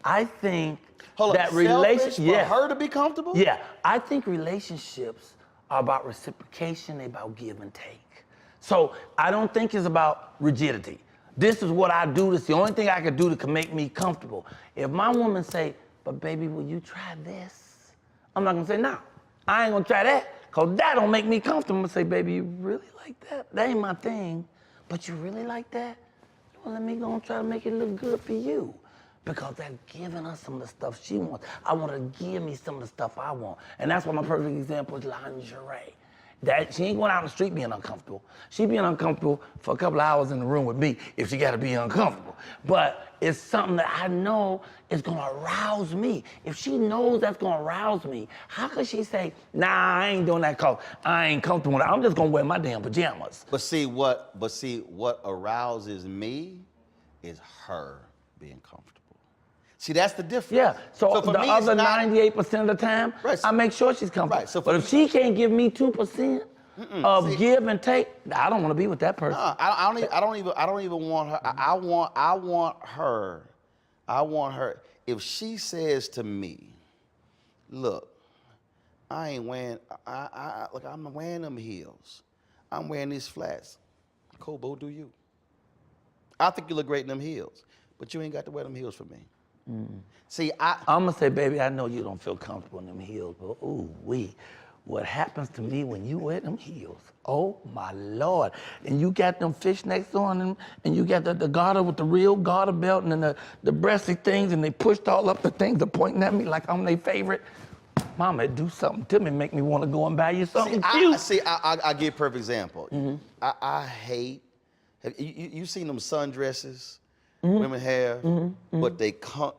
I think Hold that on, relationship, for her to be comfortable? Yeah, I think relationships are about reciprocation, they're about give and take. So I don't think it's about rigidity. This is what I do, this is the only thing I can do to make me comfortable. If my woman say, but baby, will you try this? I'm not gonna say, no, I ain't gonna try that, because that don't make me comfortable. I'm gonna say, baby, you really like that? That ain't my thing, but you really like that? Well, let me go and try to make it look good for you. Because they're giving us some of the stuff she wants. I want her to give me some of the stuff I want. And that's why my perfect example is lingerie. That she ain't going out on the street being uncomfortable. She being uncomfortable for a couple of hours in the room with me if she gotta be uncomfortable. But it's something that I know is gonna arouse me. If she knows that's gonna arouse me, how could she say, nah, I ain't doing that cause I ain't comfortable with it. I'm just gonna wear my damn pajamas. But see, what arouses me is her being comfortable. See, that's the difference. Yeah, so for the me, other it's not, 98% of the time, right, I make sure she's comfortable. Right, so but if she can't give me 2% of give and take, I don't want to be with that person. No, I don't even want her. I want her. If she says to me, look, I ain't wearing, look, I'm wearing them heels. I'm wearing these flats. Kobo, do you? I think you look great in them heels, but you ain't got to wear them heels for me. See, I'm gonna say, baby, I know you don't feel comfortable in them heels, but what happens to me when you wear them heels? Oh my Lord! And you got them fishnecks on, and you got the garter with the real garter belt, and then the breasty things, and they pushed all up the things, they're pointing at me like I'm their favorite. Mama, do something to me, make me want to go and buy you something cute. I give a perfect example. I hate. You seen them sundresses? Women have, but they cut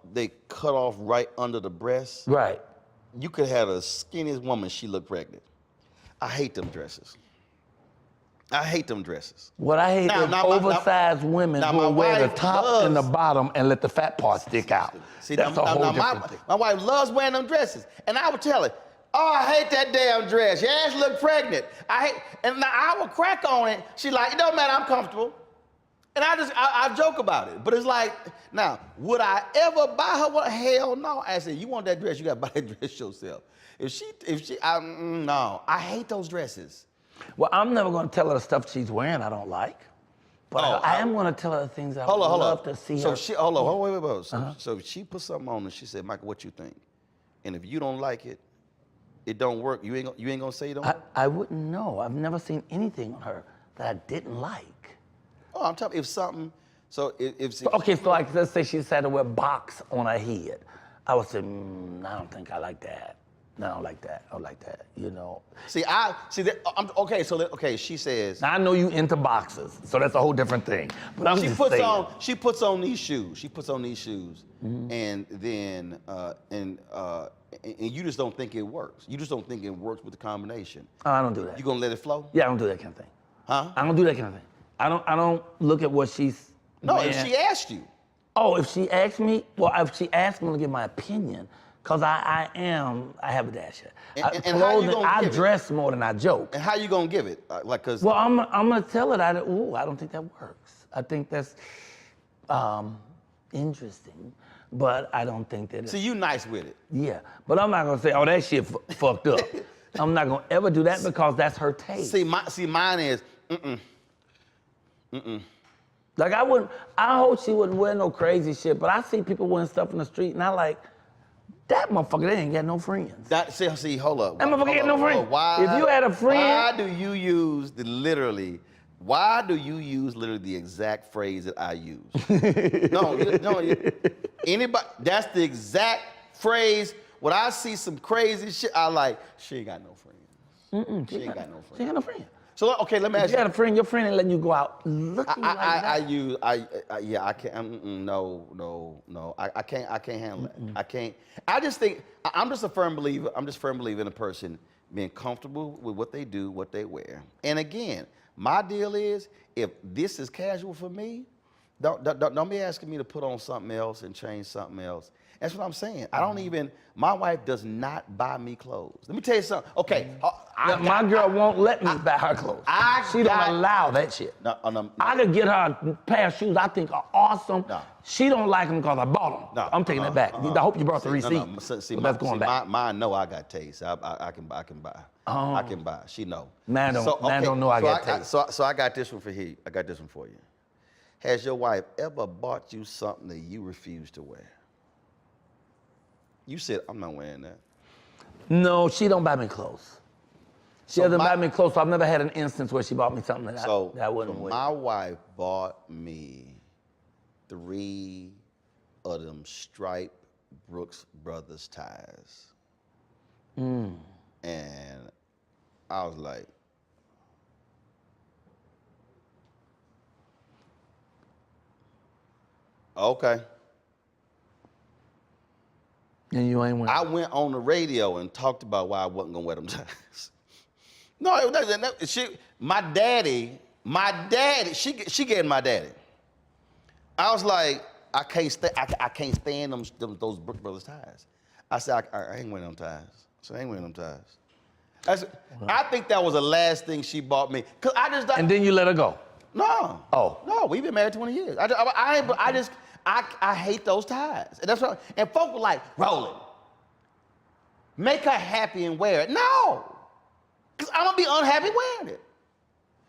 off right under the breast. Right. You could have the skinniest woman, she looked pregnant. I hate them dresses. What I hate is oversized women who wear the top and the bottom and let the fat part stick out. See, that's a whole different thing. My wife loves wearing them dresses, and I would tell her, oh, I hate that damn dress. Your ass look pregnant. And now I would crack on it. She's like, it don't matter, I'm comfortable. And I joke about it, but it's like, now, would I ever buy her one? Hell no. I said, you want that dress, you gotta buy that dress yourself. No, I hate those dresses. Well, I'm never gonna tell her the stuff she's wearing I don't like. But I am going to tell her the things I would love to see her. So wait. So she put something on and she said, Michael, what you think? And if you don't like it, it don't work. You ain't gonna say it don't work? I wouldn't know. I've never seen anything on her that I didn't like. Oh, I'm telling you, if something, Okay, so like, let's say she had to wear box on her head. I would say, I don't think I like that. No, I don't like that. I don't like that, you know. She says. Now, I know you into boxes, so that's a whole different thing. But I'm just saying. She puts on these shoes. And then, and you just don't think it works. You just don't think it works with the combination. Oh, I don't do that. You gonna let it flow? Yeah, I don't do that kind of thing. Huh? I don't do that kind of thing. I don't look at what she's. No, if she asked you. Oh, if she asked me, if she asked me to give my opinion, because I have a dash. And how you gonna I give dress more than I joke. And how you gonna give it? Cause. Well, I'm gonna tell her that. I don't think that works. I think that's interesting, but I don't think that. See, you nice with it. Yeah, but I'm not gonna say, oh, that shit fucked up. I'm not gonna ever do that because that's her taste. See, mine is, Like I hope she wouldn't wear no crazy shit, but I see people wearing stuff in the street and I like, that motherfucker, they ain't got no friends. See, hold up. That motherfucker ain't no friends. Why, if you had a friend. Why do you use literally the exact phrase that I use? Anybody, that's the exact phrase. When I see some crazy shit, I like, she ain't got no friends. She ain't got no friends. She ain't got no friends. So, okay, let me ask you. If you had a friend, your friend ain't letting you go out looking like that. I can't, no. I can't handle that. I can't. I just think, I'm just a firm believer in a person being comfortable with what they do, what they wear. And again, my deal is, if this is casual for me, don't be asking me to put on something else and change something else. That's what I'm saying. My wife does not buy me clothes. Let me tell you something. Okay. My girl won't let me buy her clothes. She don't allow that shit. No. I could get her a pair of shoes I think are awesome. No. She don't like them because I bought them. No. I'm taking that back. I hope you brought the receipt. That's going back. Mine know I got taste. I can buy. I can buy. She know. Man don't know I got taste. So I got this one for here. I got this one for you. Has your wife ever bought you something that you refuse to wear? You said, I'm not wearing that. No, she don't buy me clothes. She doesn't buy me clothes, so I've never had an instance where she bought me something that I wouldn't wear. My wife bought me 3 of them striped Brooks Brothers ties. And I was like, okay. And you ain't wearing. I went on the radio and talked about why I wasn't gonna wear them ties. No, my daddy, she gave my daddy. I was like, I can't stand those Brooks Brothers ties. I said, I ain't wearing them ties. So I ain't wearing them ties. I think that was the last thing she bought me. Cause and then you let her go? No. Oh. No, we've been married 20 years. I hate those ties. And that's what, and folk were like, Roland, make her happy and wear it. No, because I'm gonna be unhappy wearing it.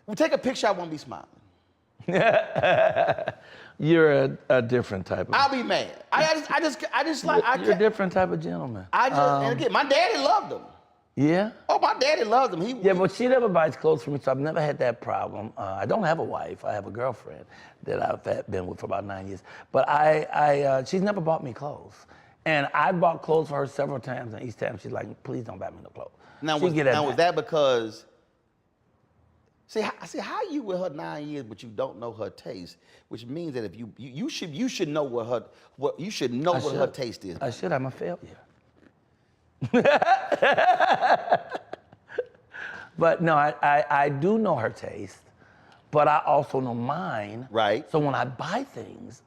We take a picture, I won't be smiling. You're a different type of. I'll be mad. I just like. You're a different type of gentleman. And again, my daddy loved them. Yeah? Oh, my daddy loved them. Yeah, but she never buys clothes for me, so I've never had that problem. I don't have a wife. I have a girlfriend that I've been with for about 9 years. But she's never bought me clothes. And I bought clothes for her several times, and each time she's like, please don't buy me no clothes. Now, was that because, see how you with her 9 years, but you don't know her taste, which means that if you should know what her taste is. I should. I'm a failure. But no, I do know her taste, but I also know mine. Right. So when I buy things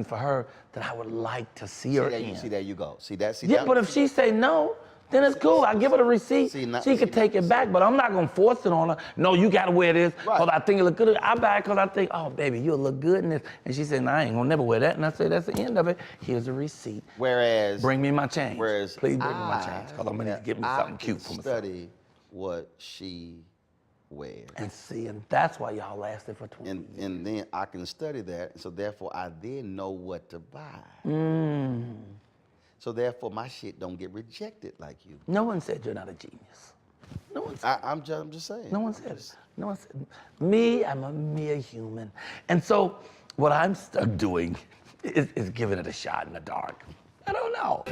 for her that I would like to see her in. See, there you go. Yeah, but if she say no, then it's cool. I give her the receipt. She can take it back, but I'm not gonna force it on her. No, you gotta wear this because I think it look good. I buy it because I think, oh baby, you'll look good in this. And she said, no, I ain't gonna never wear that. And I said, that's the end of it. Here's a receipt. Bring me my change. Please bring me my change because I'm gonna need to get me something cute for myself. Study what she wears. And see, and that's why y'all lasted for 20 years. And then I can study that, so therefore I then know what to buy. So therefore my shit don't get rejected like you. No one said you're not a genius. No one said I'm just saying. No one said it. No one said me, I'm a mere human. And so what I'm stuck doing is giving it a shot in the dark. I don't know.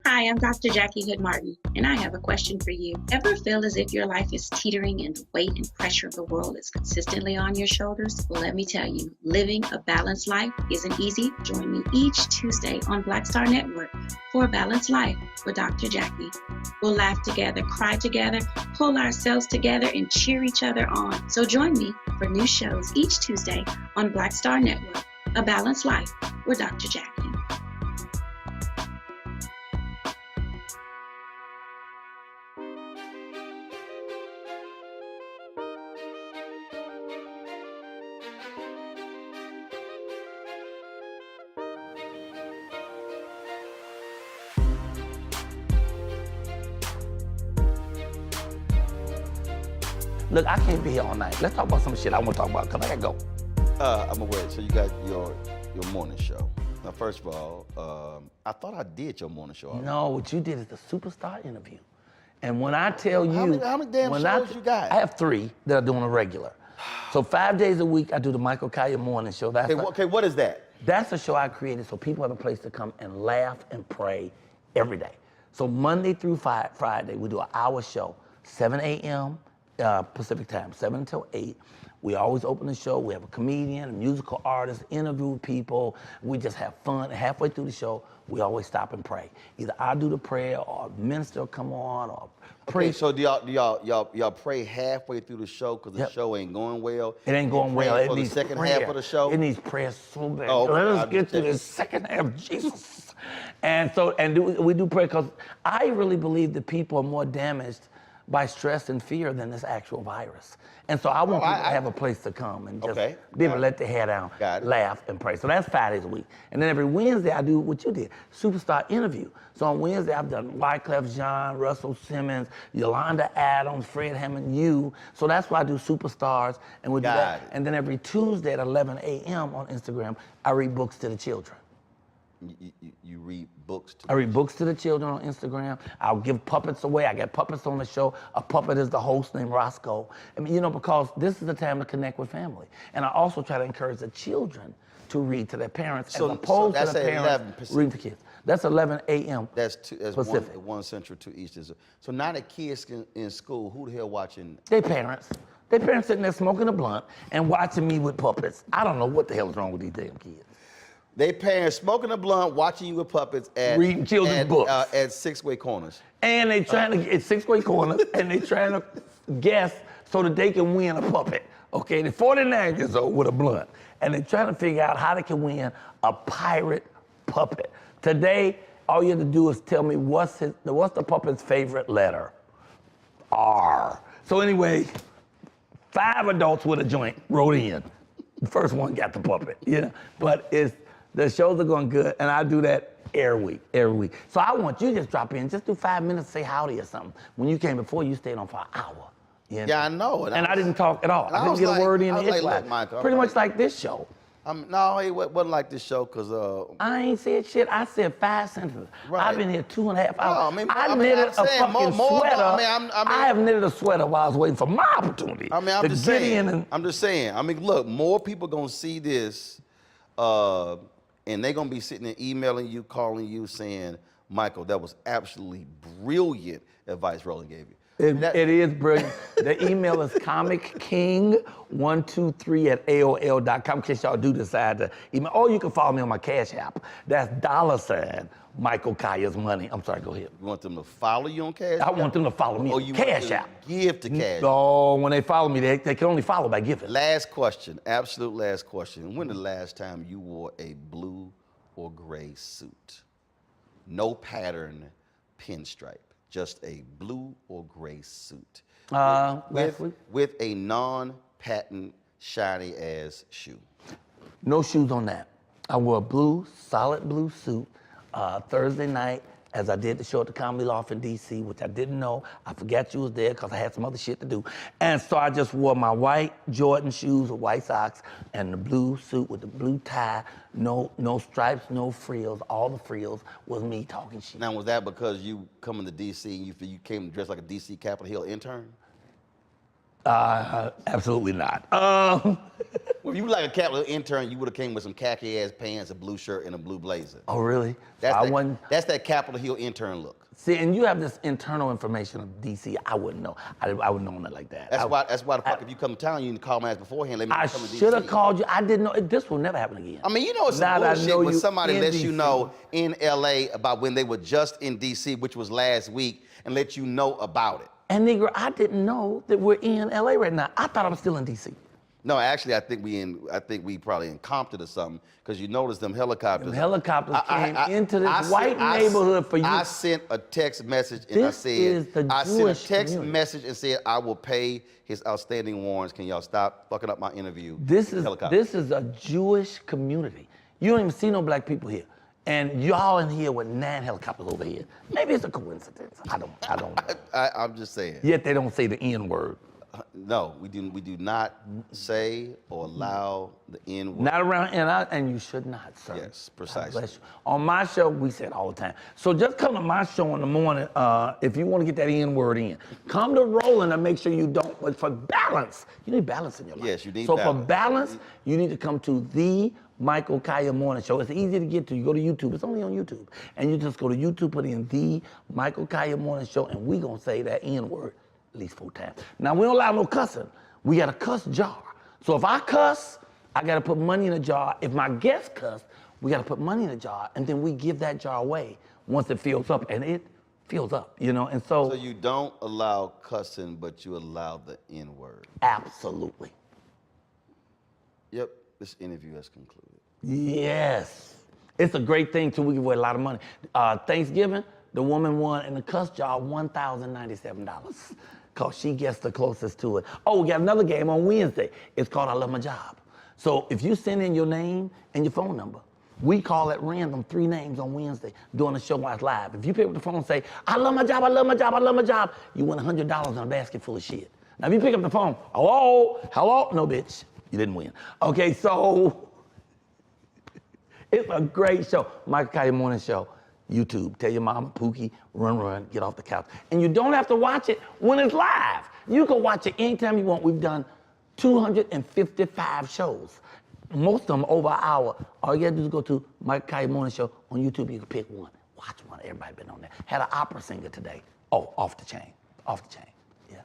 Hi, I'm Dr. Jackie Hood Martin, and I have a question for you. Ever feel as if your life is teetering and the weight and pressure of the world is consistently on your shoulders? Well, let me tell you, living a balanced life isn't easy. Join me each Tuesday on Black Star Network for A Balanced Life with Dr. Jackie. We'll laugh together, cry together, pull ourselves together, and cheer each other on. So join me for new shows each Tuesday on Black Star Network, A Balanced Life with Dr. Jackie. Look, I can't be here all night. Let's talk about some shit I want to talk about, because I gotta go. I'm aware. So you got your morning show. Now, first of all, I thought I did your morning show already. No, what you did is the superstar interview. And when I tell you... How many damn shows you got? I have 3 that are doing a regular. So 5 days a week, I do the Michael Colyar morning show. That's okay, what is that? That's a show I created so people have a place to come and laugh and pray every day. So Monday through Friday, we do an hour show, 7 a.m. Pacific time, 7 until 8. We always open the show. We have a comedian, a musical artist, interview people. We just have fun. Halfway through the show, we always stop and pray. Either I do the prayer, or a minister will come on, or pray. Okay, so do y'all pray halfway through the show because the show ain't going well? It ain't going well. It for needs the second prayer. half of the show? It needs prayer so bad. Oh, Let us get to the second half, Jesus. And we do prayer because I really believe that people are more damaged by stress and fear than this actual virus. And so I want people to have a place to come and just be able to let their hair down, laugh, and pray. So that's 5 days a week. And then every Wednesday, I do what you did, superstar interview. So on Wednesday, I've done Wyclef Jean, Russell Simmons, Yolanda Adams, Fred Hammond, you. So that's why I do superstars, and we do that. And then every Tuesday at 11 a.m. on Instagram, I read books to the children. You read books to I read books to the children on Instagram. I'll give puppets away. I get puppets on the show. A puppet is the host named Roscoe. I mean, because this is the time to connect with family. And I also try to encourage the children to read to their parents as opposed to the parents reading to kids. That's 11 a.m. That's Pacific. 1 Central, 2 Eastern. So now the kids in school, who the hell watching? Their parents. Their parents sitting there smoking a blunt and watching me with puppets. I don't know what the hell is wrong with these damn kids. They parents smoking a blunt, watching you with puppets at reading children's books at 6-way corners. And they trying to get 6-way corners, and they trying to guess so that they can win a puppet. Okay, they're 49 years old with a blunt, and they're trying to figure out how they can win a pirate puppet. Today, all you have to do is tell me what's the puppet's favorite letter? R. So anyway, 5 adults with a joint wrote in. The first one got the puppet, But the shows are going good, and I do that every week. So I want you to just drop in, just do 5 minutes, say howdy or something. When you came before, you stayed on for an hour. Yeah, I know. And I didn't talk at all. I didn't get a word in edgewise. Pretty much like this show. No, it wasn't like this show because... I ain't said shit. I said 5 sentences. Right. I've been here 2.5 hours. No, I knitted a fucking sweater. I have knitted a sweater while I was waiting for my opportunity. I'm just saying. I mean, look, more people going to see this and they're going to be sitting there emailing you, calling you, saying, Michael, that was absolutely brilliant advice Roland gave you. It is brilliant. The email is comicking123@aol.com in case y'all do decide to email. Or you can follow me on my Cash App. That's $ Michael Colyar's money. I'm sorry, go ahead. You want them to follow you on Cash App? I want them to follow me on Cash App. Give to Cash App. No, when they follow me, they can only follow by giving. Last question, absolute last question. When the last time you wore a blue or gray suit? No pattern, pinstripe. Just a blue or gray suit. With a non-patent shiny ass shoe. No shoes on that. I wore a blue, solid blue suit Thursday night as I did the show at the Comedy Loft in D.C., which I didn't know. I forgot you was there because I had some other shit to do. And so I just wore my white Jordan shoes with white socks and the blue suit with the blue tie, no stripes, no frills. All the frills was me talking shit. Now, was that because you coming to D.C. and you came dressed like a D.C. Capitol Hill intern? Absolutely not. Well, if you were like a Capitol Hill intern, you would have came with some khaki-ass pants, a blue shirt, and a blue blazer. Oh, really? That's that Capitol Hill intern look. See, and you have this internal information of DC. I wouldn't know. I wouldn't know it like that. That's why the fuck if you come to town, you need to call my ass beforehand. Let me I come to DC. should have called you. I didn't know. This will never happen again. I mean, you know it's some bullshit when somebody lets you know in LA about when they were just in DC, which was last week, and let you know about it. And nigga, I didn't know that we're in LA right now. I thought I was still in DC. No, actually, I think we probably in Compton or something, because you notice them helicopters. Them helicopters came into this white neighborhood for you. I sent a text message and I said, message and said, I will pay his outstanding warrants. Can y'all stop fucking up my interview? This is a Jewish community. You don't even see no black people here. And y'all in here with 9 helicopters over here. Maybe it's a coincidence. I don't know. I'm just saying. Yet they don't say the N word. No, we do not say or allow the N word. Not around, and you should not, sir. Yes, precisely. God bless you. On my show, we say it all the time. So just come to my show in the morning if you want to get that N word in. Come to Roland and make sure you don't. But for balance, you need balance in your life. Yes, you need balance. balance. So for balance, you need to come to the Michael Colyar Morning Show. It's easy to get to. You go to YouTube. It's only on YouTube. And you just go to YouTube, put in the Michael Colyar Morning Show, and we going to say that N word at least 4 times. Now, we don't allow no cussing. We got a cuss jar. So if I cuss, I got to put money in a jar. If my guests cuss, we got to put money in a jar, and then we give that jar away once it fills up, and it fills up, you know? And so you don't allow cussing, but you allow the N word. Absolutely. Yep, this interview has concluded. Yes. It's a great thing, too. We give away a lot of money. Thanksgiving, the woman won in the cuss jar $1,097 because she gets the closest to it. Oh, we got another game on Wednesday. It's called I Love My Job. So if you send in your name and your phone number, we call at random 3 names on Wednesday during the show while it's live. If you pick up the phone and say, I love my job, I love my job, I love my job, you win $100 in a basket full of shit. Now, if you pick up the phone, hello, no, bitch, you didn't win. Okay, so it's a great show. Michael Colyar Morning Show, YouTube. Tell your mama, Pookie, run, get off the couch. And you don't have to watch it when it's live. You can watch it anytime you want. We've done 255 shows. Most of them over an hour. All you gotta do is go to Michael Colyar Morning Show on YouTube. You can pick one. Watch one. Everybody been on there. Had an opera singer today. Oh, off the chain. Yeah.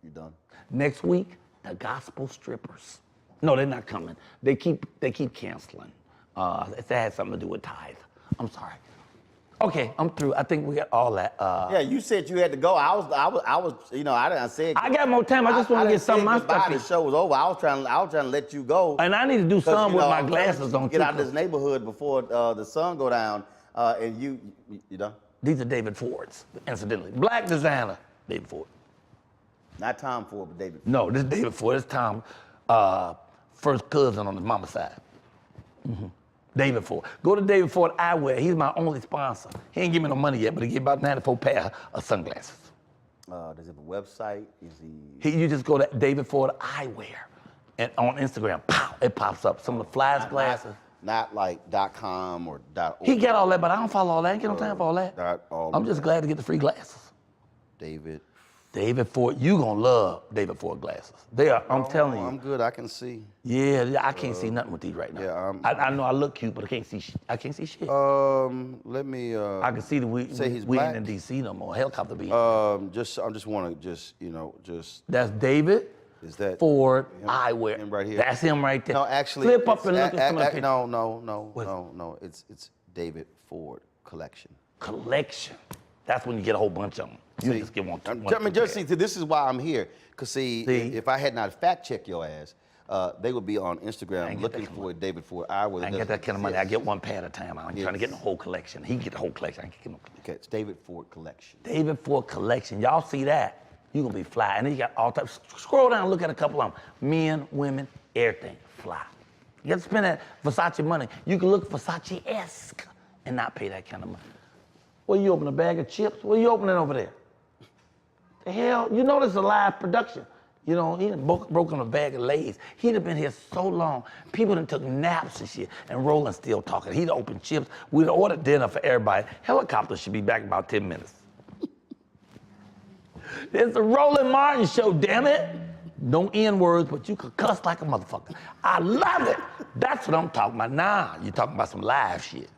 You done? Next week, the gospel strippers. No, they're not coming. They keep canceling. If that had something to do with tithe. I'm sorry. Okay, I'm through. I think we got all that. Yeah, you said you had to go. I was. You know, I didn't say. I got more time. I just want to get some of my stuff. The show was over. I was trying to let you go. And I need to do some with my glasses on. Get out of this neighborhood before the sun go down. And you know. These are David Ford's, incidentally. Black designer, David Ford. Not Tom Ford, but David Ford. No, this is David Ford. This is Tom, first cousin on his mama's side. Mm-hmm. David Ford. Go to David Ford Eyewear. He's my only sponsor. He ain't give me no money yet, but he gave about 94 pair of sunglasses. Does he have a website? You just go to David Ford Eyewear, and on Instagram, pow, it pops up. Some of the flyest glasses. Not like .com or .org. He got all that, but I don't follow all that. I ain't got no time for all that. I'm just glad to get the free glasses. David Ford, you gonna love David Ford glasses. They are, I'm telling you. I'm good, I can see. Yeah, I can't see nothing with these right now. Yeah, I know I look cute, but I can't see shit. Let me, I can see we ain't in DC no more. Helicopter being. I just wanna That's David Is that Ford him? Eyewear. Him right here? That's him right there. No, actually. Flip up and look at some of the pictures. No. It's David Ford Collection. Collection. That's when you get a whole bunch of them. You just get one. This is why I'm here. Because if I had not fact-checked your ass, they would be on Instagram looking for David Ford Eyewear. I ain't get that kind of money. I get one pair at a time. I'm trying to get the whole collection. He can get the whole collection. I can get him. Okay, it's David Ford Collection. David Ford Collection. Y'all see that? You're going to be fly. And then you got all types. Scroll down and look at a couple of them. Men, women, everything. Fly. You got to spend that Versace money. You can look Versace-esque and not pay that kind of money. What, you open a bag of chips? What are you opening over there? The hell? You know this is a live production. You know, he done broken a bag of Lay's. He'd have been here so long. People done took naps and shit, and Roland still talking. He'd open chips. We'd order dinner for everybody. Helicopter should be back in about 10 minutes. It's the Roland Martin Show, damn it. No N-words, but you could cuss like a motherfucker. I love it. That's what I'm talking about. Nah, you're talking about some live shit.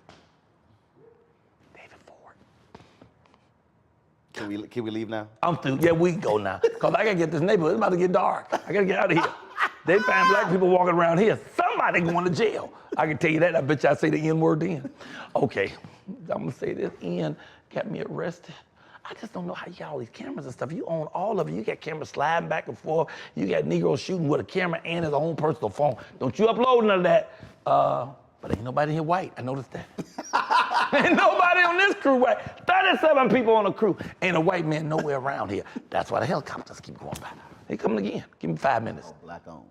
Can we leave now? I'm through. Yeah, we can go now. Because I got to get this neighborhood. It's about to get dark. I got to get out of here. They find black people walking around here. Somebody going to jail. I can tell you that. I bet you I say the N-word then. Okay, I'm going to say this. N got me arrested. I just don't know how you got all these cameras and stuff. You own all of it. You got cameras sliding back and forth. You got Negroes shooting with a camera and his own personal phone. Don't you upload none of that. But ain't nobody here white. I noticed that. Ain't nobody on this crew white. 37 people on the crew. Ain't a white man nowhere around here. That's why the helicopters keep going by. They coming again. Give me 5 minutes. Oh, black owned.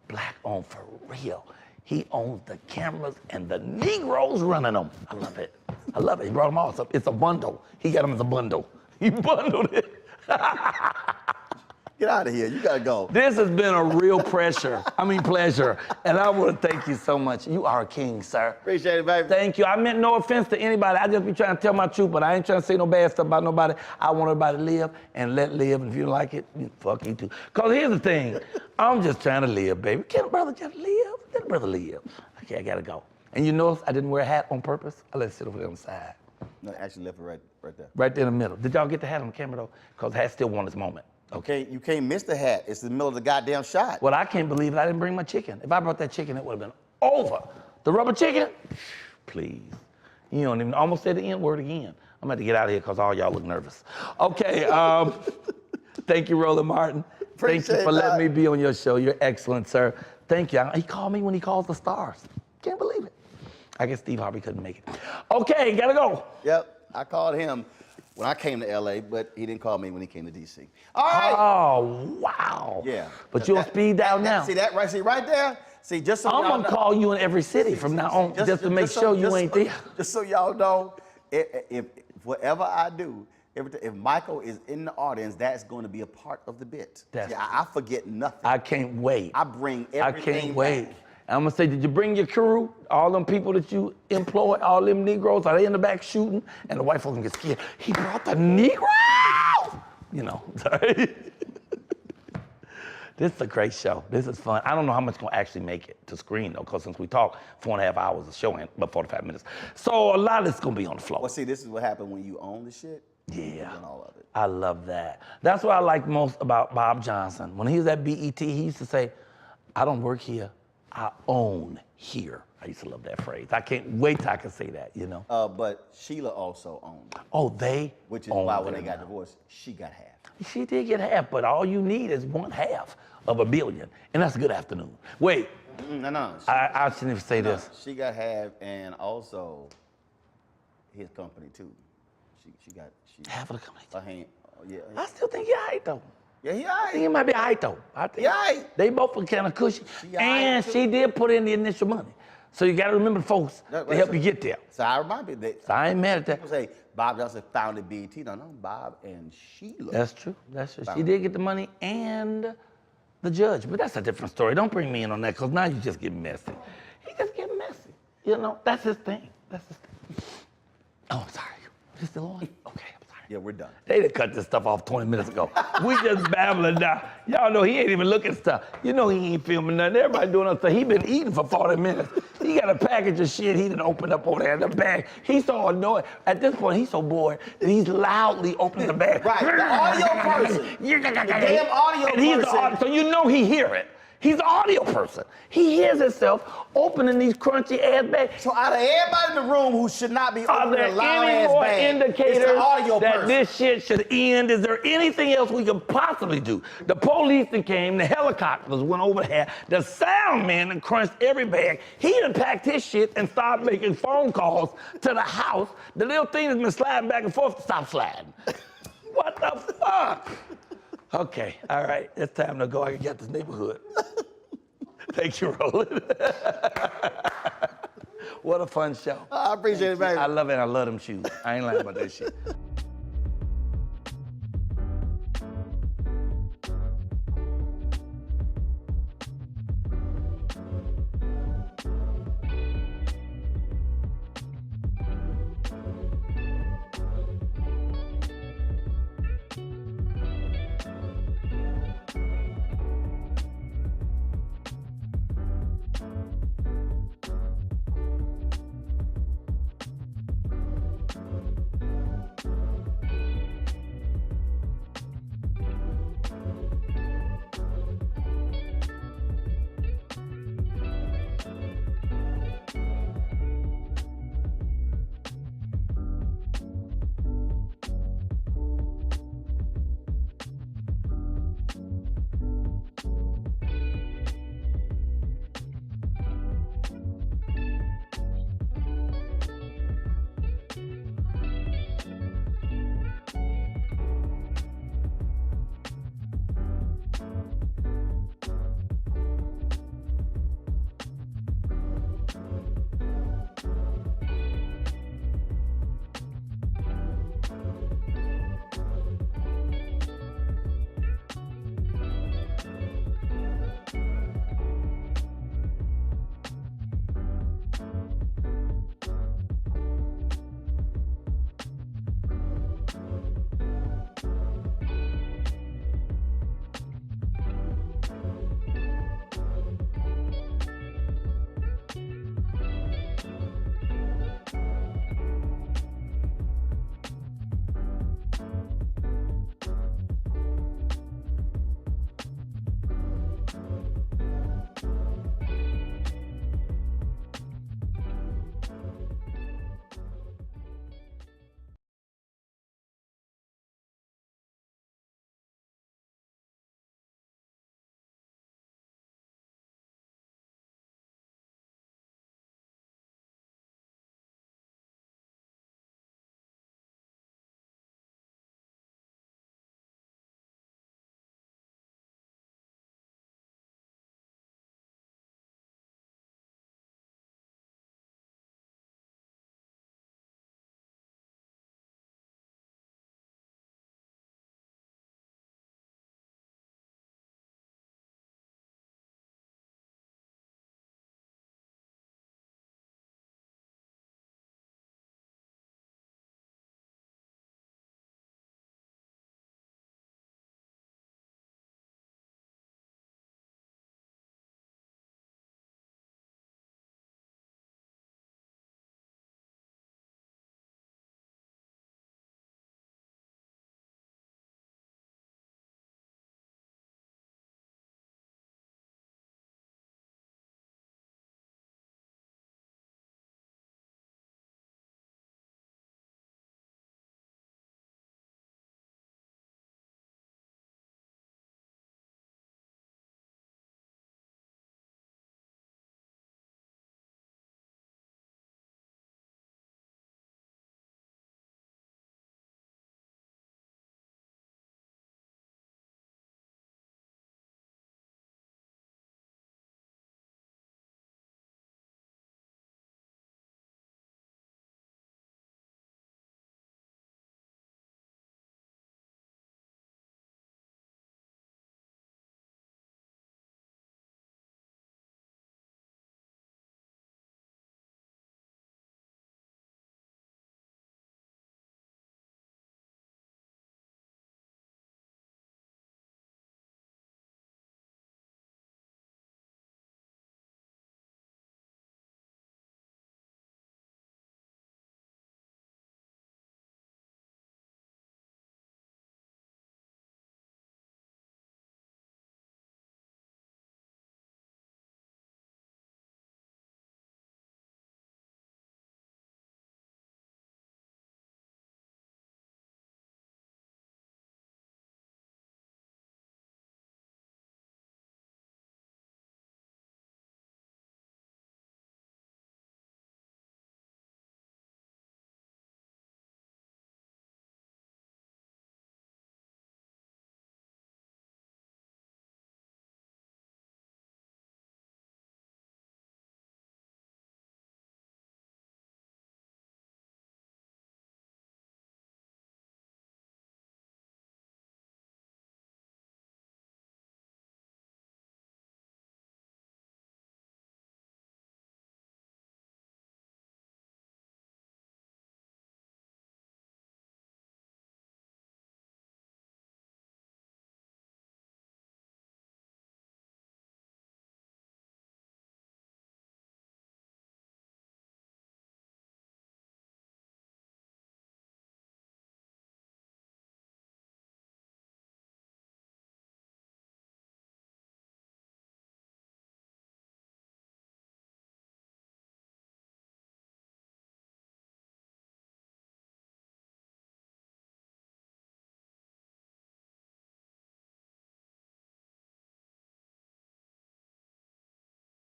Black owned for real. He owns the cameras and the Negroes running them. I love it. I love it. He brought them all. It's a bundle. He got them as a bundle. He bundled it. Get out of here. You got to go. This has been a real pleasure. And I want to thank you so much. You are a king, sir. Appreciate it, baby. Thank you. I meant no offense to anybody. I just be trying to tell my truth, but I ain't trying to say no bad stuff about nobody. I want everybody to live and let live. And if you don't like it, fuck you too. Because here's the thing. I'm just trying to live, baby. Can a brother just live? Let a brother live. Okay, I got to go. And you notice I didn't wear a hat on purpose? I let it sit over there on the side. No, actually left it right there. Right there in the middle. Did y'all get the hat on the camera, though? Because the hat still won its moment. Okay, you can't miss the hat. It's the middle of the goddamn shot. Well, I can't believe it. I didn't bring my chicken. If I brought that chicken, it would have been over. The rubber chicken? Please. You don't even, almost said the N-word again. I'm about to get out of here because all y'all look nervous. Okay, thank you, Roland Martin. Thank you for letting me be on your show. You're excellent, sir. Thank you. He called me when he calls the stars. Can't believe it. I guess Steve Harvey couldn't make it. Okay, gotta go. Yep, I called him when I came to LA, but he didn't call me when he came to DC. All right. Oh, wow. Yeah. But you're on speed dial now. See that right there? See, just so I'm gonna call you in every city from now on, just to make sure you ain't there. Just so y'all know, if whatever I do, if Michael is in the audience, that's going to be a part of the bit. See, I forget nothing. I can't wait. I bring everything I can't wait. back. I'm gonna say, did you bring your crew? All them people that you employ, all them Negroes, are they in the back shooting? And the white folks can get scared. He brought the Negroes! You know, sorry. This is a great show. This is fun. I don't know how much gonna actually make it to screen though, because since we talked 4.5 hours of show, but 45 minutes. So a lot of it's gonna be on the floor. Well, see, this is what happened when you own the shit. Yeah, all of it. I love that. That's what I like most about Bob Johnson. When he was at BET, he used to say, I don't work here, I own here. I used to love that phrase. I can't wait till I can say that, you know? But Sheila also owned. Oh, they Which is why when they got divorced, she got half. She did get half, but all you need is 1/2 of $1 billion. And that's good afternoon. Wait. No. I shouldn't even say this. She got half, and also his company too. She got half of the company. Yeah. I still think you're right though. Yeah, he all right. I think it might be all right though. I think all right. They both were kind of cushy. And she did put in the initial money. So you got to remember, folks, they help you get there. So I remind you that. So I ain't mad at that. People say Bob Johnson founded BET. No, Bob and Sheila. That's true. She did get the money and the judge, but that's a different story. Don't bring me in on that, because now you just get messy. He just get messy. You know, that's his thing. Oh, I'm sorry. Is it still on? Okay. Yeah, we're done. They done cut this stuff off 20 minutes ago. We just babbling now. Y'all know he ain't even looking stuff. You know he ain't filming nothing. Everybody doing other stuff. He been eating for 40 minutes. He got a package of shit he done opened up over there in the bag. He's so annoyed. At this point, he's so bored that he's loudly opening the bag. Right, the audio person. The damn audio and he's person. So you know he hear it. He's an audio person. He hears himself opening these crunchy ass bags. So out of everybody in the room who should not be opening a loud any ass more bag, indicators it's the audio that person. this shit should end? Is there anything else we could possibly do? The police that came, the helicopters went over there, the sound man that crunched every bag. He done packed his shit and started making phone calls to the house. The little thing that's been sliding back and forth to stop sliding. What the fuck? Okay, all right, it's time to go. I can get this neighborhood. Thank you, Roland. What a fun show. I appreciate it, baby. I love it. I love them shoes. I ain't lying about that shit.